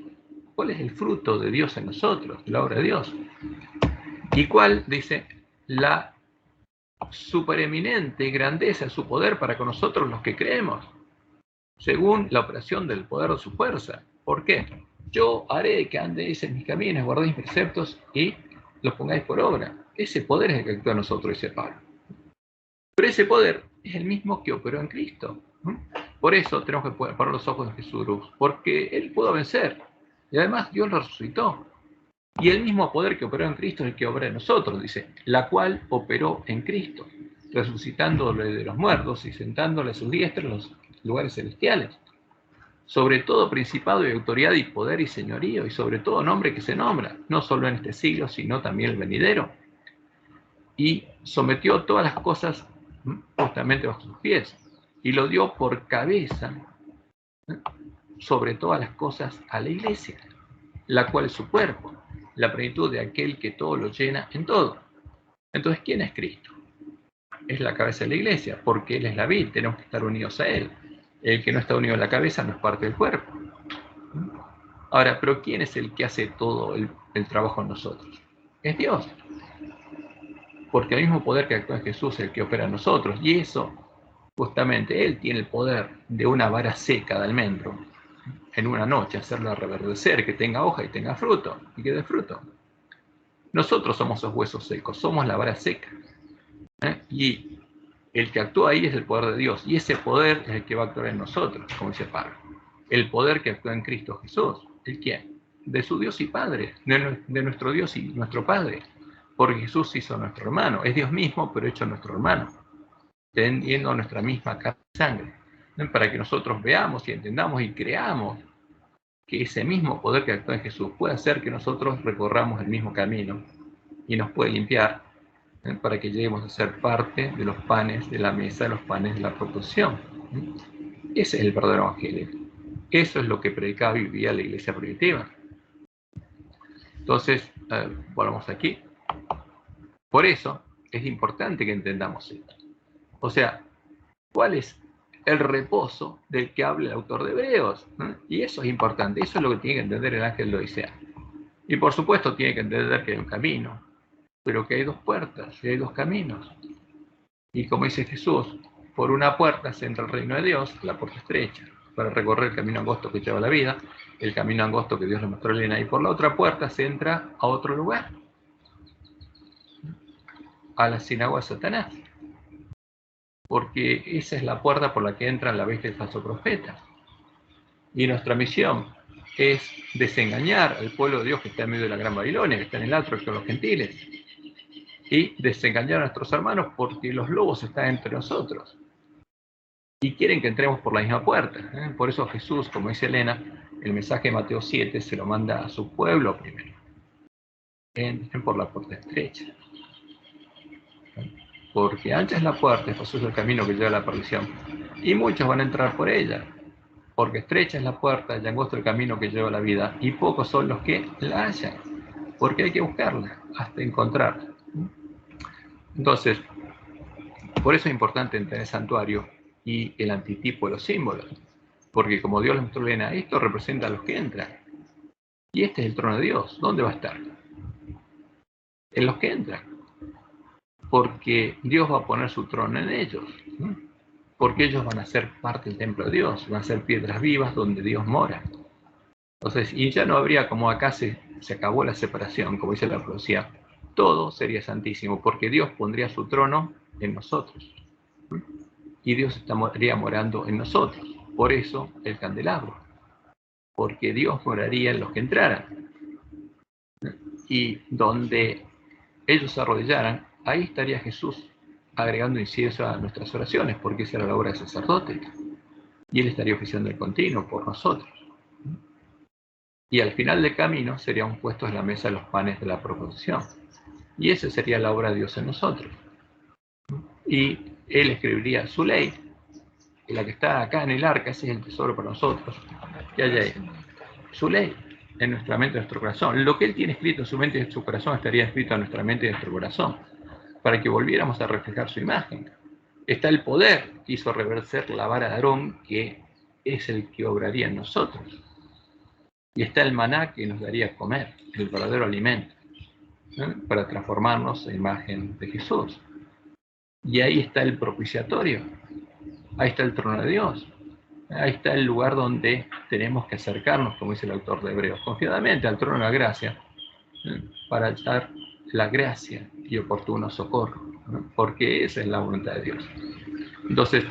¿cuál es el fruto de Dios en nosotros, la obra de Dios? ¿Y cuál, dice, la supereminente grandeza de su poder para con nosotros los que creemos? Según la operación del poder de su fuerza. ¿Por qué? Yo haré que andéis en mis caminos, guardéis mis preceptos y los pongáis por obra. Ese poder es el que actúa en nosotros, dice Pablo. Pero ese poder es el mismo que operó en Cristo. Por eso tenemos que poner los ojos en Jesús, porque Él pudo vencer. Y además Dios lo resucitó. Y el mismo poder que operó en Cristo es el que obra en nosotros, dice, la cual operó en Cristo, resucitándole de los muertos y sentándole a su diestra en los lugares celestiales. Sobre todo principado y autoridad y poder y señorío, y sobre todo nombre que se nombra, no solo en este siglo, sino también el venidero. Y sometió todas las cosas justamente bajo sus pies, y lo dio por cabeza sobre todas las cosas a la iglesia, la cual es su cuerpo, la plenitud de aquel que todo lo llena en todo. Entonces, ¿quién es Cristo? Es la cabeza de la iglesia, porque Él es la vid, tenemos que estar unidos a Él. El que no está unido a la cabeza no es parte del cuerpo. Ahora, ¿pero quién es el que hace todo el trabajo en nosotros? Es Dios. Porque el mismo poder que actúa en Jesús es el que opera en nosotros. Y eso, justamente, Él tiene el poder de una vara seca de almendro, en una noche, hacerla reverdecer, que tenga hoja y tenga fruto, y que dé fruto. Nosotros somos esos huesos secos, somos la vara seca. Y el que actúa ahí es el poder de Dios, y ese poder es el que va a actuar en nosotros, como dice Pablo. El poder que actúa en Cristo Jesús. ¿El quién? De su Dios y Padre, de nuestro Dios y nuestro Padre. Porque Jesús hizo nuestro hermano, es Dios mismo, pero hecho nuestro hermano, teniendo nuestra misma carne y sangre, para que nosotros veamos y entendamos y creamos que ese mismo poder que actúa en Jesús puede hacer que nosotros recorramos el mismo camino y nos puede limpiar, para que lleguemos a ser parte de los panes de la mesa, de los panes de la proposición. Ese es el verdadero evangelio. Eso es lo que predicaba y vivía la iglesia primitiva. Entonces, volvamos aquí. Por eso es importante que entendamos esto. O sea, ¿cuál es el reposo del que habla el autor de Hebreos? Y eso es importante, eso es lo que tiene que entender el ángel de Odisea. Y por supuesto tiene que entender que hay un camino, pero que hay dos puertas y hay dos caminos. Y como dice Jesús, por una puerta se entra al reino de Dios, la puerta estrecha, para recorrer el camino angosto que lleva a la vida, el camino angosto que Dios le mostró a Elena, y por la otra puerta se entra a otro lugar, a la sinagoga de Satanás. Porque esa es la puerta por la que entran la bestia y el falso profeta. Y nuestra misión es desengañar al pueblo de Dios que está en medio de la Gran Babilonia, que está en el atrio con los gentiles, y desengañar a nuestros hermanos porque los lobos están entre nosotros y quieren que entremos por la misma puerta. Por eso Jesús, como dice Elena, el mensaje de Mateo 7 se lo manda a su pueblo primero. Entren por la puerta estrecha. Porque ancha es la puerta, espacioso es el camino que lleva a la perdición, y muchos van a entrar por ella. Porque estrecha es la puerta y angosto el camino que lleva a la vida, y pocos son los que la hallan, porque hay que buscarla hasta encontrarla. Entonces, por eso es importante entender el santuario y el antitipo de los símbolos, porque como Dios les mostró bien, esto representa a los que entran, y este es el trono de Dios. ¿Dónde va a estar? En los que entran, porque Dios va a poner su trono en ellos, porque ellos van a ser parte del templo de Dios, van a ser piedras vivas donde Dios mora. Entonces, y ya no habría, como acá se acabó la separación, como dice la profecía, todo sería santísimo, porque Dios pondría su trono en nosotros, y Dios estaría morando en nosotros. Por eso el candelabro, porque Dios moraría en los que entraran, y donde ellos se arrodillaran, ahí estaría Jesús agregando incienso a nuestras oraciones, porque esa era la obra del sacerdote, y Él estaría oficiando el continuo por nosotros. Y al final del camino seríamos puestos en la mesa de los panes de la proposición, y esa sería la obra de Dios en nosotros. Y Él escribiría su ley, la que está acá en el arca, ese es el tesoro para nosotros, que haya ahí. Su ley en nuestra mente y en nuestro corazón. Lo que Él tiene escrito en su mente y en su corazón estaría escrito en nuestra mente y en nuestro corazón, para que volviéramos a reflejar su imagen. Está el poder que hizo reverser la vara de Aarón, que es el que obraría en nosotros. Y está el maná que nos daría a comer, el verdadero alimento, para transformarnos en imagen de Jesús. Y ahí está el propiciatorio, ahí está el trono de Dios, ahí está el lugar donde tenemos que acercarnos, como dice el autor de Hebreos, confiadamente al trono de la gracia, para hallar la gracia y oportuno socorro, ¿no? Porque esa es la voluntad de Dios. Entonces,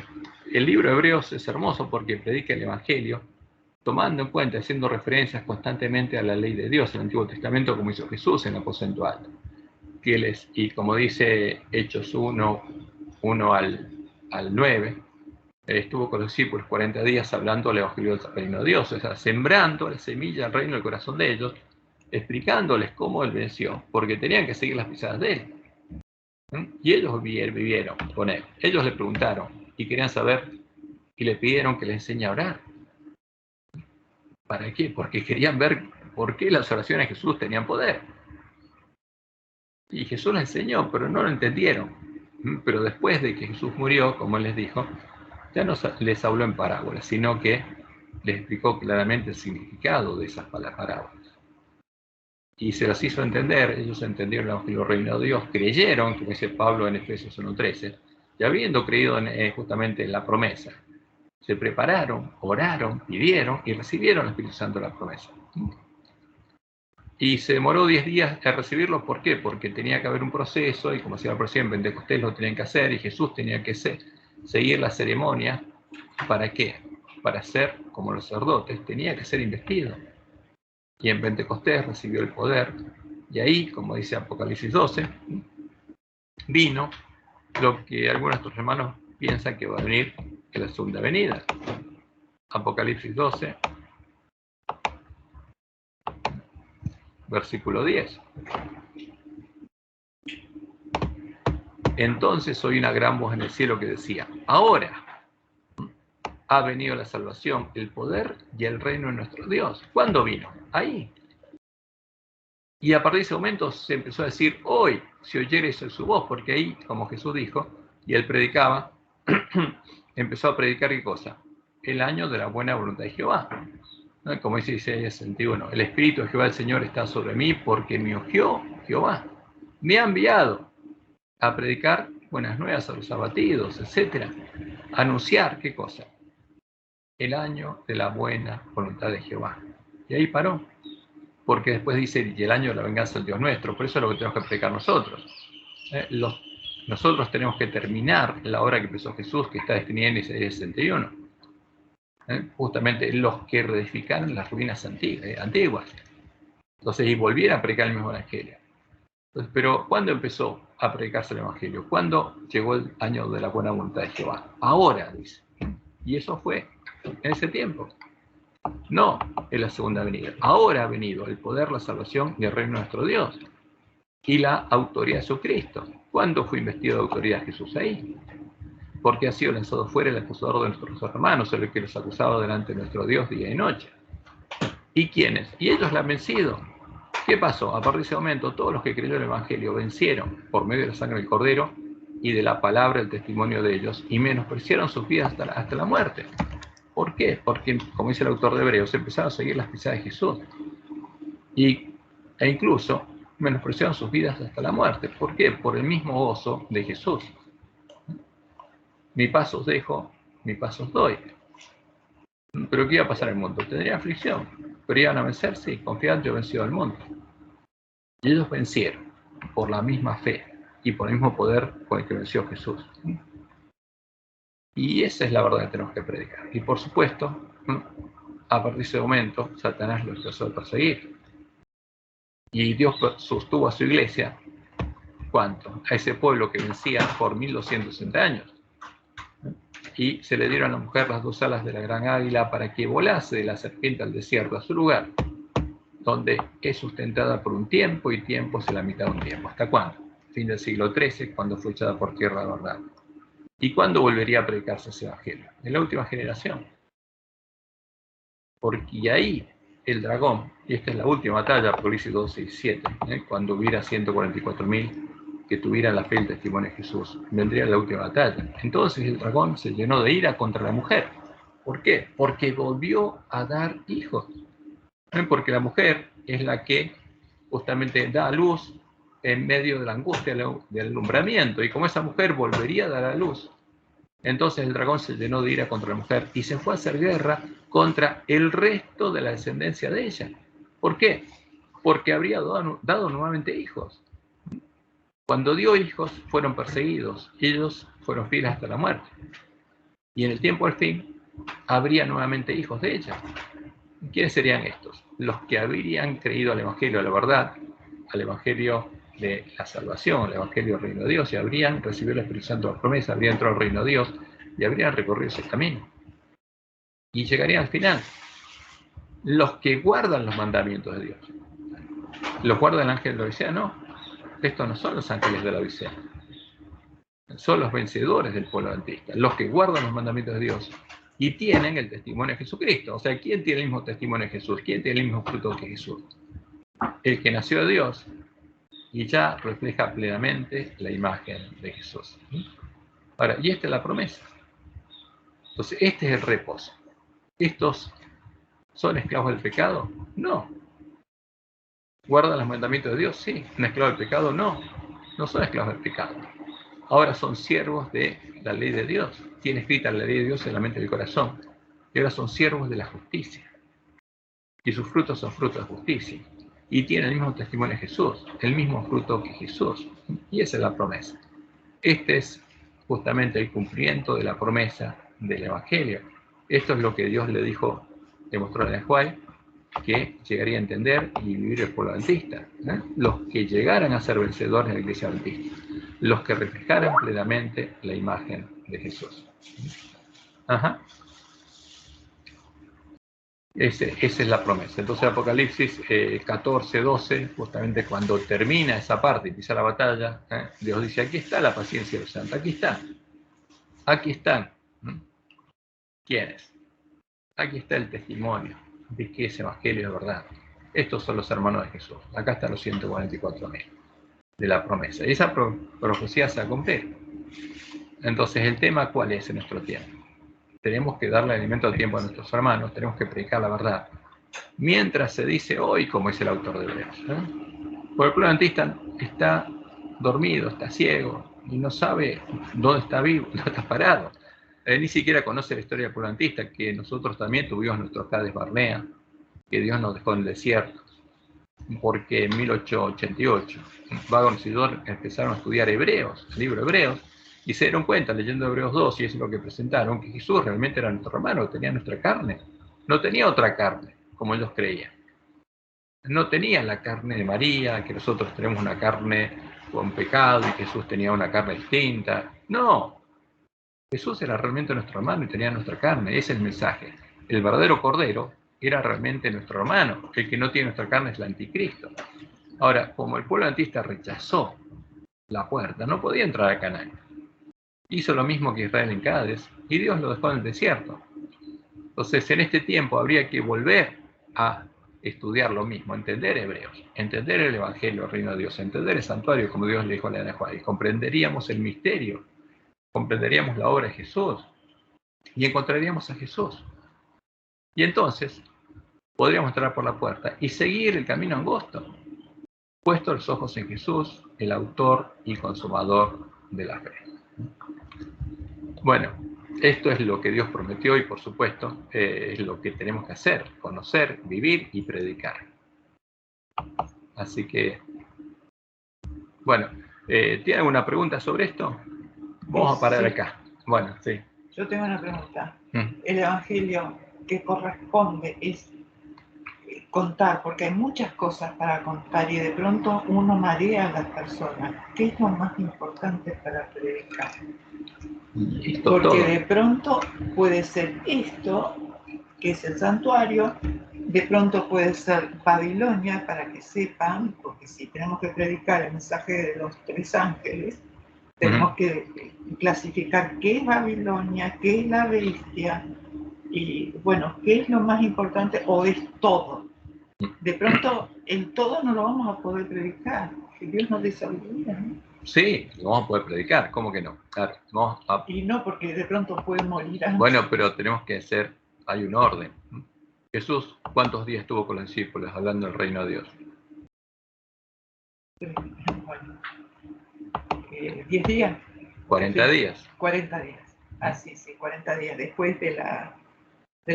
el libro de Hebreos es hermoso porque predica el Evangelio, tomando en cuenta, haciendo referencias constantemente a la ley de Dios, el Antiguo Testamento, como hizo Jesús en el aposento alto. Y como dice Hechos 1 al 9, estuvo con los discípulos 40 días hablando del Evangelio del reino de Dios, o sea, sembrando la semilla del reino en el corazón de ellos, explicándoles cómo Él venció, porque tenían que seguir las pisadas de Él. Y ellos vivieron con Él. Ellos le preguntaron y querían saber y le pidieron que les enseñe a orar. ¿Para qué? Porque querían ver por qué las oraciones de Jesús tenían poder. Y Jesús les enseñó, pero no lo entendieron. Pero después de que Jesús murió, como Él les dijo, ya no les habló en parábolas, sino que les explicó claramente el significado de esas parábolas. Y se las hizo entender, ellos entendieron el Evangelio del Reino de Dios, creyeron, como dice Pablo en Efesios 1:13, y habiendo creído justamente en la promesa, se prepararon, oraron, pidieron y recibieron el Espíritu Santo de la promesa. Y se demoró 10 días a recibirlo, ¿por qué? Porque tenía que haber un proceso, y como decía el presidente, en Pentecostés lo tenían que hacer, y Jesús tenía que seguir la ceremonia. ¿Para qué? Para ser como los sacerdotes, tenía que ser investido. Y en Pentecostés recibió el poder, y ahí, como dice Apocalipsis 12, vino lo que algunos de nuestros hermanos piensan que va a venir en la segunda venida. Apocalipsis 12, versículo 10. Entonces oí una gran voz en el cielo que decía: ahora ha venido la salvación, el poder y el reino de nuestro Dios. ¿Cuándo vino? Ahí. Y a partir de ese momento se empezó a decir: hoy, si oyeres su voz, porque ahí, como Jesús dijo, y él predicaba, empezó a predicar ¿qué cosa? El año de la buena voluntad de Jehová. ¿No? Como dice Isaías 61, el Espíritu de Jehová el Señor está sobre mí porque me ungió Jehová. Me ha enviado a predicar buenas nuevas a los abatidos, etc. Anunciar ¿qué cosa? El año de la buena voluntad de Jehová. Y ahí paró. Porque después dice, y el año de la venganza del Dios nuestro. Por eso es lo que tenemos que predicar nosotros. Nosotros tenemos que terminar la obra que empezó Jesús, que está descrita en Isaías 61. Justamente los que reedificaron las ruinas antiguas. Entonces, y volvieron a predicar el mismo evangelio. Entonces, pero ¿cuándo empezó a predicarse el evangelio? ¿Cuándo llegó el año de la buena voluntad de Jehová? Ahora, dice. Y eso fue en ese tiempo. No en la segunda venida. Ahora ha venido el poder, la salvación y el reino de nuestro Dios. Y la autoridad de Jesucristo. ¿Cuándo fue investido de autoridad Jesús? Ahí. Porque ha sido lanzado fuera el acusador de nuestros hermanos, el que los acusaba delante de nuestro Dios día y noche. ¿Y quiénes? Y ellos la han vencido. ¿Qué pasó? A partir de ese momento, todos los que creyeron el Evangelio vencieron por medio de la sangre del Cordero y de la palabra, el testimonio de ellos, y menospreciaron sus vidas hasta la muerte. ¿Por qué? Porque, como dice el autor de Hebreos, empezaron a seguir las pisadas de Jesús. E incluso menospreciaron sus vidas hasta la muerte. ¿Por qué? Por el mismo gozo de Jesús. Mi paz os dejo, mi paz os doy. ¿Pero qué iba a pasar en el mundo? Tendría aflicción. ¿Pero iban a vencer? Sí, confiad, yo he vencido al mundo. Y ellos vencieron por la misma fe y por el mismo poder con el que venció Jesús. Y esa es la verdad que tenemos que predicar. Y por supuesto, a partir de ese momento, Satanás lo empezó a perseguir. Y Dios sostuvo a su iglesia, ¿cuánto? A ese pueblo que vencía por 1260 años. Y se le dieron a la mujer las 2 alas de la gran águila para que volase de la serpiente al desierto, a su lugar, donde es sustentada por un tiempo y tiempo es la mitad de un tiempo. ¿Hasta cuándo? Fin del siglo XIII, cuando fue echada por tierra de verdad. ¿Y cuándo volvería a predicarse ese evangelio? En la última generación. Porque ahí el dragón, y esta es la última batalla, Apocalipsis 12 y 7, cuando hubiera 144.000 que tuvieran la fe y el testimonio de Jesús, vendría la última batalla. Entonces el dragón se llenó de ira contra la mujer. ¿Por qué? Porque volvió a dar hijos. Porque la mujer es la que justamente da a luz en medio de la angustia del alumbramiento, y como esa mujer volvería a dar a luz, entonces el dragón se llenó de ira contra la mujer y se fue a hacer guerra contra el resto de la descendencia de ella. ¿Por qué? Porque habría dado nuevamente hijos. Cuando dio hijos, fueron perseguidos. Ellos fueron fieles hasta la muerte. Y en el tiempo del fin, habría nuevamente hijos de ella. ¿Quiénes serían estos? Los que habrían creído al Evangelio de la verdad, al Evangelio de la salvación, al Evangelio del reino de Dios, y habrían recibido el Espíritu Santo de la promesa, habrían entrado al reino de Dios, y habrían recorrido ese camino. Y llegarían al final. Los que guardan los mandamientos de Dios. ¿Los guarda el ángel de la Odisea? No. Estos no son los ángeles de la Odisea. Son los vencedores del pueblo adventista, los que guardan los mandamientos de Dios y tienen el testimonio de Jesucristo. O sea, ¿quién tiene el mismo testimonio de Jesús? ¿Quién tiene el mismo fruto que Jesús? El que nació de Dios y ya refleja plenamente la imagen de Jesús. Ahora, y esta es la promesa. Entonces, este es el reposo. ¿Estos son esclavos del pecado? No. ¿Guardan los mandamientos de Dios? Sí. ¿Un esclavo del pecado? No. No son esclavos del pecado. Ahora son siervos de la ley de Dios. Tiene escrita la ley de Dios en la mente y el corazón. Y ahora son siervos de la justicia. Y sus frutos son frutos de justicia. Y tienen el mismo testimonio de Jesús, el mismo fruto que Jesús. Y esa es la promesa. Este es justamente el cumplimiento de la promesa del Evangelio. Esto es lo que Dios le dijo, le mostró a Juan, que llegaría a entender y vivir el pueblo adventista. Los que llegaran a ser vencedores de la iglesia adventista. Los que reflejaran plenamente la imagen de Jesús. Ajá. Esa es la promesa. Entonces Apocalipsis 14, 12, justamente cuando termina esa parte y empieza la batalla, Dios dice, aquí está la paciencia de los santos, aquí está. Aquí están. ¿Quiénes? Aquí está el testimonio de que ese evangelio es verdad. Estos son los hermanos de Jesús. Acá están los 144.000 de la promesa. Y esa profecía se va a cumplir. Entonces, ¿el tema cuál es en nuestro tiempo? Tenemos que darle alimento al tiempo a nuestros hermanos, tenemos que predicar la verdad. Mientras se dice hoy, como es el autor de Hebreos. Porque el pueblo adventista está dormido, está ciego, y no sabe dónde está vivo, dónde está parado. Él ni siquiera conoce la historia del pueblo adventista, que nosotros también tuvimos nuestro Cades Barnea, que Dios nos dejó en el desierto, porque en 1888 Wagons y Dor empezaron a estudiar Hebreos, el libro de Hebreos, y se dieron cuenta, leyendo Hebreos 2, y es lo que presentaron, que Jesús realmente era nuestro hermano, tenía nuestra carne, no tenía otra carne, como ellos creían. No tenía la carne de María, que nosotros tenemos una carne con pecado, y Jesús tenía una carne distinta. No, Jesús era realmente nuestro hermano y tenía nuestra carne, ese es el mensaje. El verdadero Cordero era realmente nuestro hermano, el que no tiene nuestra carne es el anticristo. Ahora, como el pueblo adventista rechazó la puerta, no podía entrar a Canaán. Hizo lo mismo que Israel en Cádiz, y Dios lo dejó en el desierto. Entonces, en este tiempo habría que volver a estudiar lo mismo, entender Hebreos, entender el Evangelio, el reino de Dios, entender el santuario, como Dios le dijo a la Juan, y comprenderíamos el misterio, comprenderíamos la obra de Jesús, y encontraríamos a Jesús. Y entonces, podríamos entrar por la puerta y seguir el camino angosto, puesto los ojos en Jesús, el autor y consumador de la fe. Bueno, esto es lo que Dios prometió y por supuesto es lo que tenemos que hacer, conocer, vivir y predicar. Así que, bueno, ¿tiene alguna pregunta sobre esto? Vamos a parar acá. Bueno, sí. Yo tengo una pregunta. El Evangelio que corresponde es contar, porque hay muchas cosas para contar y de pronto uno marea a las personas. ¿Qué es lo más importante para predicar? Porque de pronto puede ser esto, que es el santuario, de pronto puede ser Babilonia, para que sepan, porque si tenemos que predicar el mensaje de los 3 ángeles, tenemos que clasificar qué es Babilonia, qué es la bestia, y bueno, qué es lo más importante, o es todo. De pronto, el todo no lo vamos a poder predicar, que Dios nos dé sabiduría, ¿no? Sí, lo vamos a poder predicar, ¿cómo que no? Claro, vamos a... Y no, porque de pronto puede morir antes. Bueno, pero tenemos que hacer, hay un orden. Jesús, ¿cuántos días estuvo con los discípulos hablando del reino de Dios? Bueno, 10 días. 40 días. 40 días. Así, sí, 40 días después de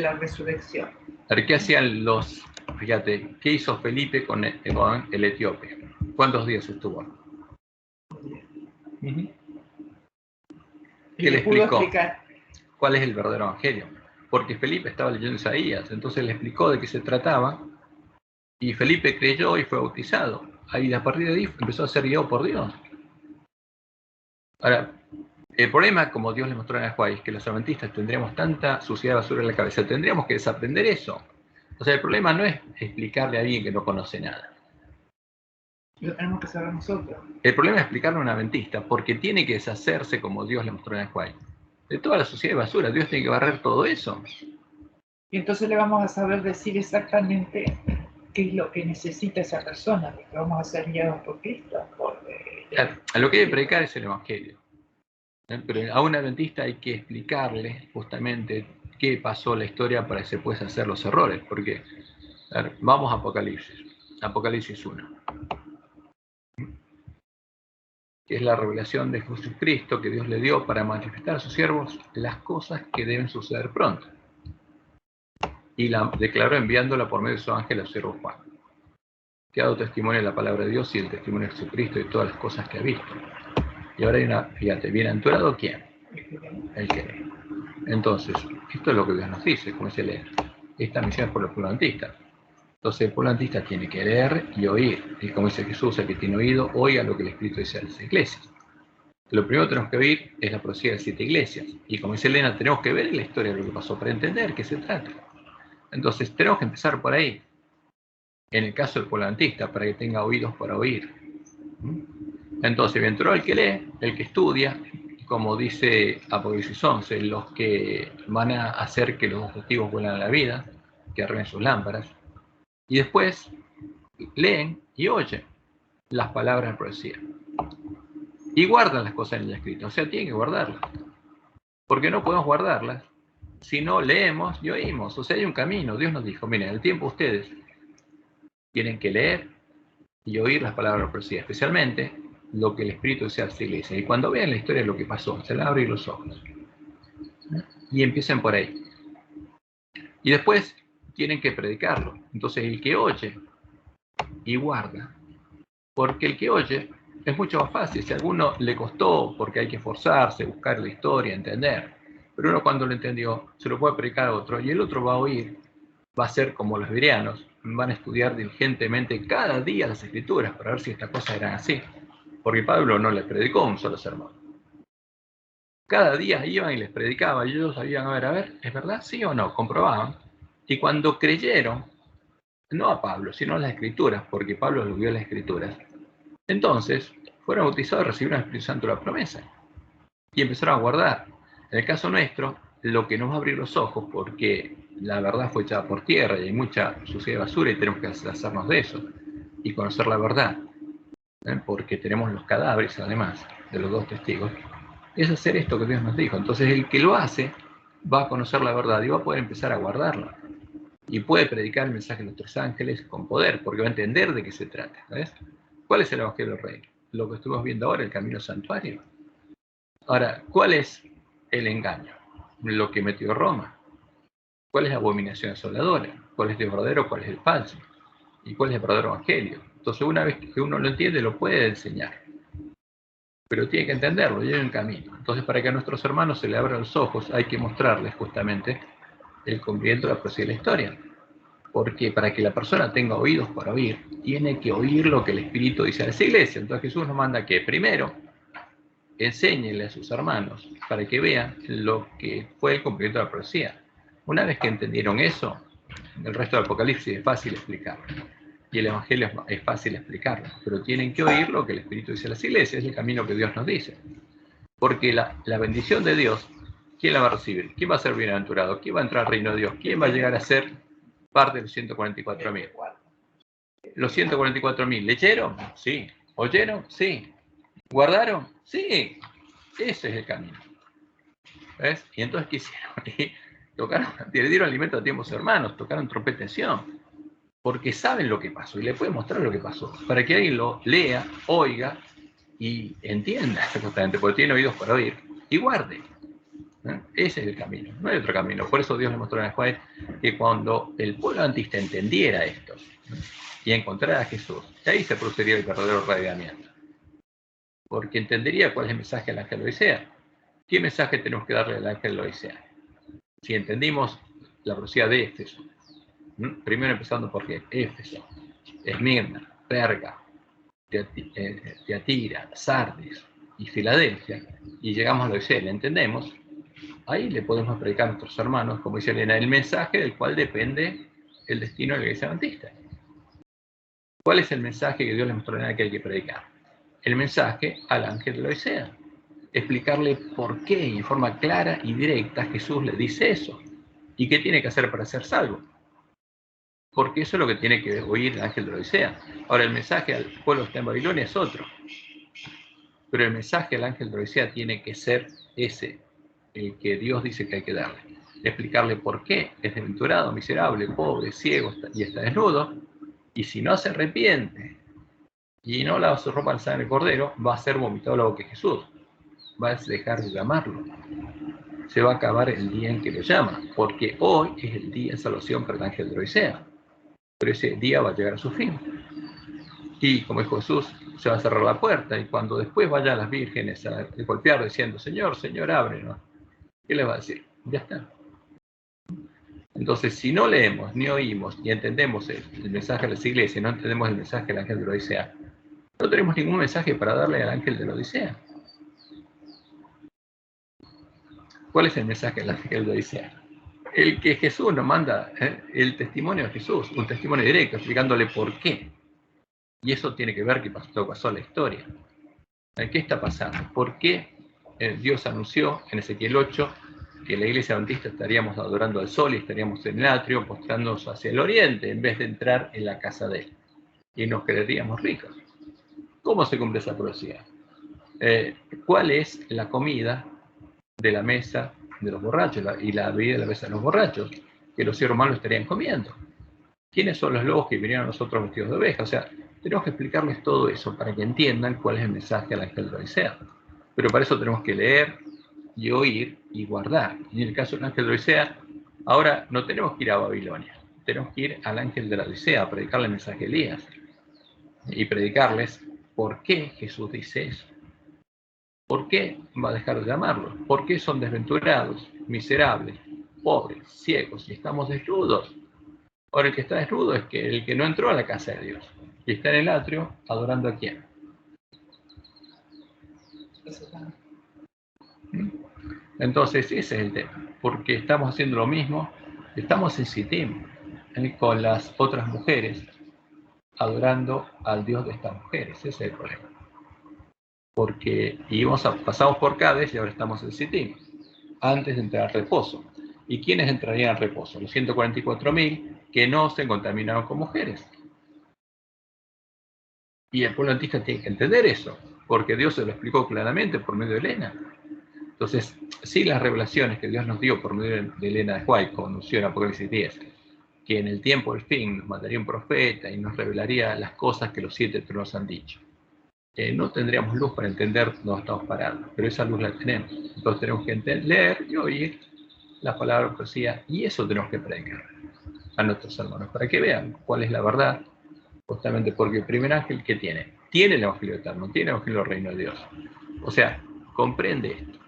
la resurrección. A ver, ¿qué hacían los, fíjate, qué hizo Felipe con el etíope? ¿Cuántos días estuvo? Que le explicó cuál es el verdadero evangelio. Porque Felipe estaba leyendo Isaías, entonces le explicó de qué se trataba, y Felipe creyó y fue bautizado. Ahí a partir de ahí empezó a ser guiado por Dios. Ahora, el problema, como Dios le mostró en Ajuay, es que los adventistas tendríamos tanta suciedad de basura en la cabeza, tendríamos que desaprender eso. O sea, el problema no es explicarle a alguien que no conoce nada. Lo tenemos que saber nosotros. El problema es explicarle a un adventista, porque tiene que deshacerse, como Dios le mostró en Ajuay, de toda la suciedad de basura. Dios tiene que barrer todo eso. Y entonces le vamos a saber decir exactamente qué es lo que necesita esa persona, porque vamos a ser guiados por Cristo. A lo que debe predicar es el evangelio. Pero a un adventista hay que explicarle justamente qué pasó en la historia para que se puedan hacer los errores. Porque, a ver, vamos a Apocalipsis 1. Que es la revelación de Jesucristo que Dios le dio para manifestar a sus siervos las cosas que deben suceder pronto. Y la declaró enviándola por medio de su ángel a su siervo Juan, que ha dado testimonio de la palabra de Dios y el testimonio de Jesucristo y todas las cosas que ha visto. Y ahora hay una, fíjate, bienaventurado ¿quién? El que lee. Entonces, esto es lo que Dios nos dice, como se lee. Esta misión es por los pueblos adventistas. Entonces el pueblo adventista tiene que leer y oír. Y como dice Jesús, el que tiene oído, oiga lo que el Espíritu dice a las iglesias. Lo primero que tenemos que oír es la profecía de las 7 iglesias. Y como dice Elena, tenemos que ver la historia de lo que pasó para entender qué se trata. Entonces tenemos que empezar por ahí. En el caso del pueblo adventista, para que tenga oídos para oír. Entonces, bienaventurado el que lee, el que estudia, como dice Apocalipsis 11, los que van a hacer que los testigos vuelan a la vida, que arreglen sus lámparas, y después leen y oyen las palabras de profecía. Y guardan las cosas en el escrito, o sea, tienen que guardarlas. Porque no podemos guardarlas si no leemos y oímos. O sea, hay un camino. Dios nos dijo, miren, en el tiempo ustedes tienen que leer y oír las palabras de profecía, especialmente lo que el Espíritu dice a la iglesia. Y cuando vean la historia de lo que pasó, se les abren los ojos. Y empiecen por ahí. Y después tienen que predicarlo. Entonces el que oye y guarda, porque el que oye es mucho más fácil. Si a alguno le costó, porque hay que esforzarse, buscar la historia, entender, pero uno cuando lo entendió, se lo puede predicar a otro, y el otro va a oír, va a ser como los bereanos, van a estudiar diligentemente cada día las Escrituras para ver si estas cosas eran así, porque Pablo no les predicó un solo sermón. Cada día iban y les predicaba, y ellos sabían, a ver, ¿es verdad? ¿Sí o no? Comprobaban. Y cuando creyeron, no a Pablo, sino a las Escrituras, porque Pablo los vio en las Escrituras, entonces fueron bautizados y recibieron el Espíritu Santo de la promesa. Y empezaron a guardar. En el caso nuestro, lo que nos va a abrir los ojos, porque la verdad fue echada por tierra y hay mucha suciedad de basura y tenemos que deshacernos de eso y conocer la verdad, porque tenemos los cadáveres, además, de los 2 testigos, es hacer esto que Dios nos dijo. Entonces el que lo hace va a conocer la verdad y va a poder empezar a guardarla. Y puede predicar el mensaje de los 3 ángeles con poder, porque va a entender de qué se trata. ¿Ves? ¿Cuál es el Evangelio del Rey? Lo que estuvimos viendo ahora, el camino santuario. Ahora, ¿cuál es el engaño? Lo que metió Roma. ¿Cuál es la abominación asoladora? ¿Cuál es el verdadero? ¿Cuál es el falso? ¿Y cuál es el verdadero Evangelio? Entonces, una vez que uno lo entiende, lo puede enseñar. Pero tiene que entenderlo, y hay un camino. Entonces, para que a nuestros hermanos se le abran los ojos, hay que mostrarles justamente el cumplimiento de la profecía de la historia. Porque para que la persona tenga oídos para oír, tiene que oír lo que el Espíritu dice a esa iglesia. Entonces Jesús nos manda que primero enséñenle a sus hermanos para que vean lo que fue el cumplimiento de la profecía. Una vez que entendieron eso, el resto del Apocalipsis es fácil explicarlo. Y el Evangelio es fácil explicarlo. Pero tienen que oír lo que el Espíritu dice a las iglesias, es el camino que Dios nos dice. Porque la bendición de Dios, ¿quién la va a recibir? ¿Quién va a ser bienaventurado? ¿Quién va a entrar al reino de Dios? ¿Quién va a llegar a ser parte de los 144.000? ¿Los 144.000 leyeron? Sí. ¿Oyeron? Sí. ¿Guardaron? Sí. Ese es el camino. ¿Ves? Y entonces, ¿qué hicieron? Y tocaron, le dieron alimento a tiempos hermanos, tocaron trompeta de Sion, porque saben lo que pasó y le pueden mostrar lo que pasó, para que alguien lo lea, oiga y entienda justamente, porque tiene oídos para oír, y guarde. Ese es el camino, no hay otro camino. Por eso Dios le mostró en el Juan que cuando el pueblo adventista entendiera esto y encontrara a Jesús, ahí se produciría el verdadero radiamiento. porque entendería cuál es el mensaje del ángel de Odisea. ¿Qué mensaje tenemos que darle al ángel de Odisea? Si entendimos la profecía de Éfeso, primero empezando por qué, Éfeso, Esmirna, Perga, Tiatira, Sardis y Filadelfia, y llegamos a la Odisea, ¿le entendemos? Ahí le podemos predicar a nuestros hermanos, como dice Elena, el mensaje del cual depende el destino de la Iglesia Adventista. ¿Cuál es el mensaje que Dios le mostró a Elena que hay que predicar? El mensaje al ángel de la Odisea. Explicarle por qué, en forma clara y directa, Jesús le dice eso. ¿Y qué tiene que hacer para ser salvo? Porque eso es lo que tiene que oír el ángel de la Odisea. Ahora, el mensaje al pueblo que está en Babilonia es otro. Pero el mensaje al ángel de la Odisea tiene que ser ese, el que Dios dice que hay que darle. Explicarle por qué es desventurado, miserable, pobre, ciego y está desnudo. Y si no se arrepiente y no lava su ropa al sangre del cordero, va a ser vomitado la boca de Jesús. Va a dejar de llamarlo. Se va a acabar el día en que lo llama, porque hoy es el día de salvación para el ángel de la Odisea. Pero ese día va a llegar a su fin. Y como dijo Jesús, se va a cerrar la puerta, y cuando después vayan las vírgenes a golpear diciendo, Señor, Señor, ábrenos, ¿qué les va a decir? Ya está. Entonces, si no leemos, ni oímos, ni entendemos el mensaje de las iglesias, no entendemos el mensaje del ángel de la Odisea, no tenemos ningún mensaje para darle al ángel de la Odisea. ¿Cuál es el mensaje del ángel de la Odisea? El que Jesús nos manda, el testimonio de Jesús, un testimonio directo, explicándole por qué. Y eso tiene que ver con lo que pasó en la historia. ¿Qué está pasando? ¿Por qué Dios anunció en Ezequiel 8 que la iglesia adventista estaríamos adorando al sol y estaríamos en el atrio, postrándonos hacia el oriente, en vez de entrar en la casa de él? Y nos creeríamos ricos. ¿Cómo se cumple esa profecía? ¿Cuál es la comida de la mesa de los borrachos y la bebida de la mesa de los borrachos? Que los seres humanos estarían comiendo. ¿Quiénes son los lobos que vinieron a nosotros vestidos de oveja? O sea, tenemos que explicarles todo eso para que entiendan cuál es el mensaje al ángel de la Odisea. Pero para eso tenemos que leer y oír y guardar. Y en el caso del ángel de la Odisea, ahora no tenemos que ir a Babilonia, tenemos que ir al ángel de la Odisea a predicarle el mensaje de Elías y predicarles por qué Jesús dice eso. ¿Por qué va a dejar de llamarlos? ¿Por qué son desventurados, miserables, pobres, ciegos y estamos desnudos? Ahora, el que está desnudo es que el que no entró a la casa de Dios y está en el atrio adorando a quién. Entonces, ese es el tema, porque estamos haciendo lo mismo, estamos en Sittim con las otras mujeres adorando al Dios de estas mujeres. Ese es el problema. Porque pasamos por Cades y ahora estamos en Sittim, antes de entrar al reposo. ¿Y quiénes entrarían al reposo? Los 144.000 que no se contaminaron con mujeres. Y el pueblo adventista tiene que entender eso, porque Dios se lo explicó claramente por medio de Elena. Entonces, sí, las revelaciones que Dios nos dio por medio de Elena de White, como anunció en Apocalipsis 10, que en el tiempo del fin nos mandaría un profeta y nos revelaría las cosas que los 7 tronos han dicho. No tendríamos luz para entender dónde estamos parados, pero esa luz la tenemos. Entonces tenemos que leer y oír las palabras de profecía, y eso tenemos que predicar a nuestros hermanos, para que vean cuál es la verdad, justamente porque el primer ángel, ¿qué tiene? Tiene el Evangelio eterno, tiene el Evangelio del Reino de Dios. O sea, comprende esto.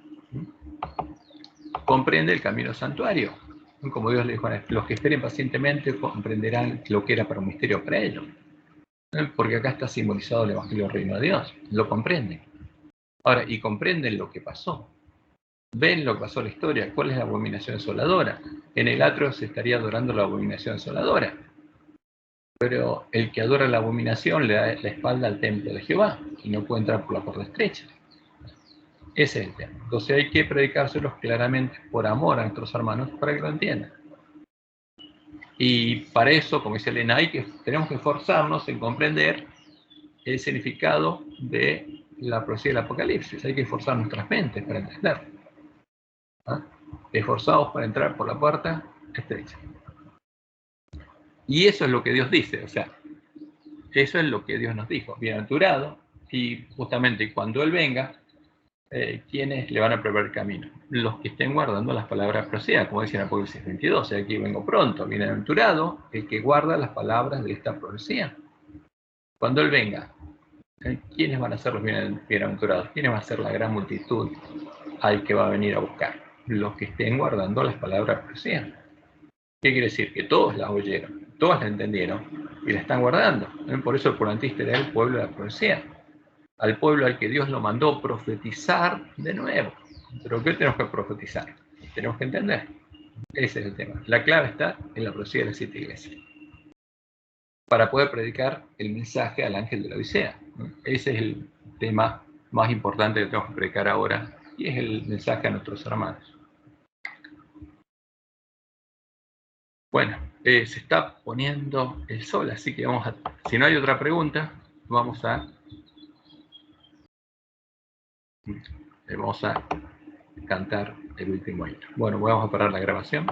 Comprende el camino del santuario. Como Dios le dijo, los que esperen pacientemente comprenderán lo que era para un misterio para ellos. Porque acá está simbolizado el Evangelio del Reino de Dios. Lo comprenden. Ahora, y comprenden lo que pasó. Ven lo que pasó en la historia. ¿Cuál es la abominación desoladora? En el atrio se estaría adorando la abominación desoladora. Pero el que adora la abominación le da la espalda al templo de Jehová y no puede entrar por la puerta estrecha. Ese es el tema. Entonces hay que predicárselos claramente por amor a nuestros hermanos para que lo entiendan. Y para eso, como dice Elena, tenemos que esforzarnos en comprender el significado de la profecía del Apocalipsis. Hay que esforzar nuestras mentes para entenderlo. Esforzados para entrar por la puerta estrecha. Y eso es lo que Dios dice, o sea, eso es lo que Dios nos dijo, bienaventurado, y justamente cuando Él venga, ¿quiénes le van a preparar el camino? Los que estén guardando las palabras profecías, como dice en Apocalipsis 22, aquí vengo pronto, bienaventurado el que guarda las palabras de esta profecía. Cuando Él venga, ¿Quiénes van a ser los bienaventurados? ¿Quiénes va a ser la gran multitud al que va a venir a buscar? Los que estén guardando las palabras de profecía. ¿Qué quiere decir? Que todos la oyeron, todos la entendieron y la están guardando. Por eso el purantista era el pueblo de la profecía. Al pueblo al que Dios lo mandó profetizar de nuevo. ¿Pero qué tenemos que profetizar? Tenemos que entender. Ese es el tema. La clave está en la profecía de las 7 iglesias. Para poder predicar el mensaje al ángel de la Odisea. Ese es el tema más importante que tenemos que predicar ahora y es el mensaje a nuestros hermanos. Bueno, se está poniendo el sol, así que si no hay otra pregunta, vamos a cantar el último himno. Bueno, vamos a parar la grabación.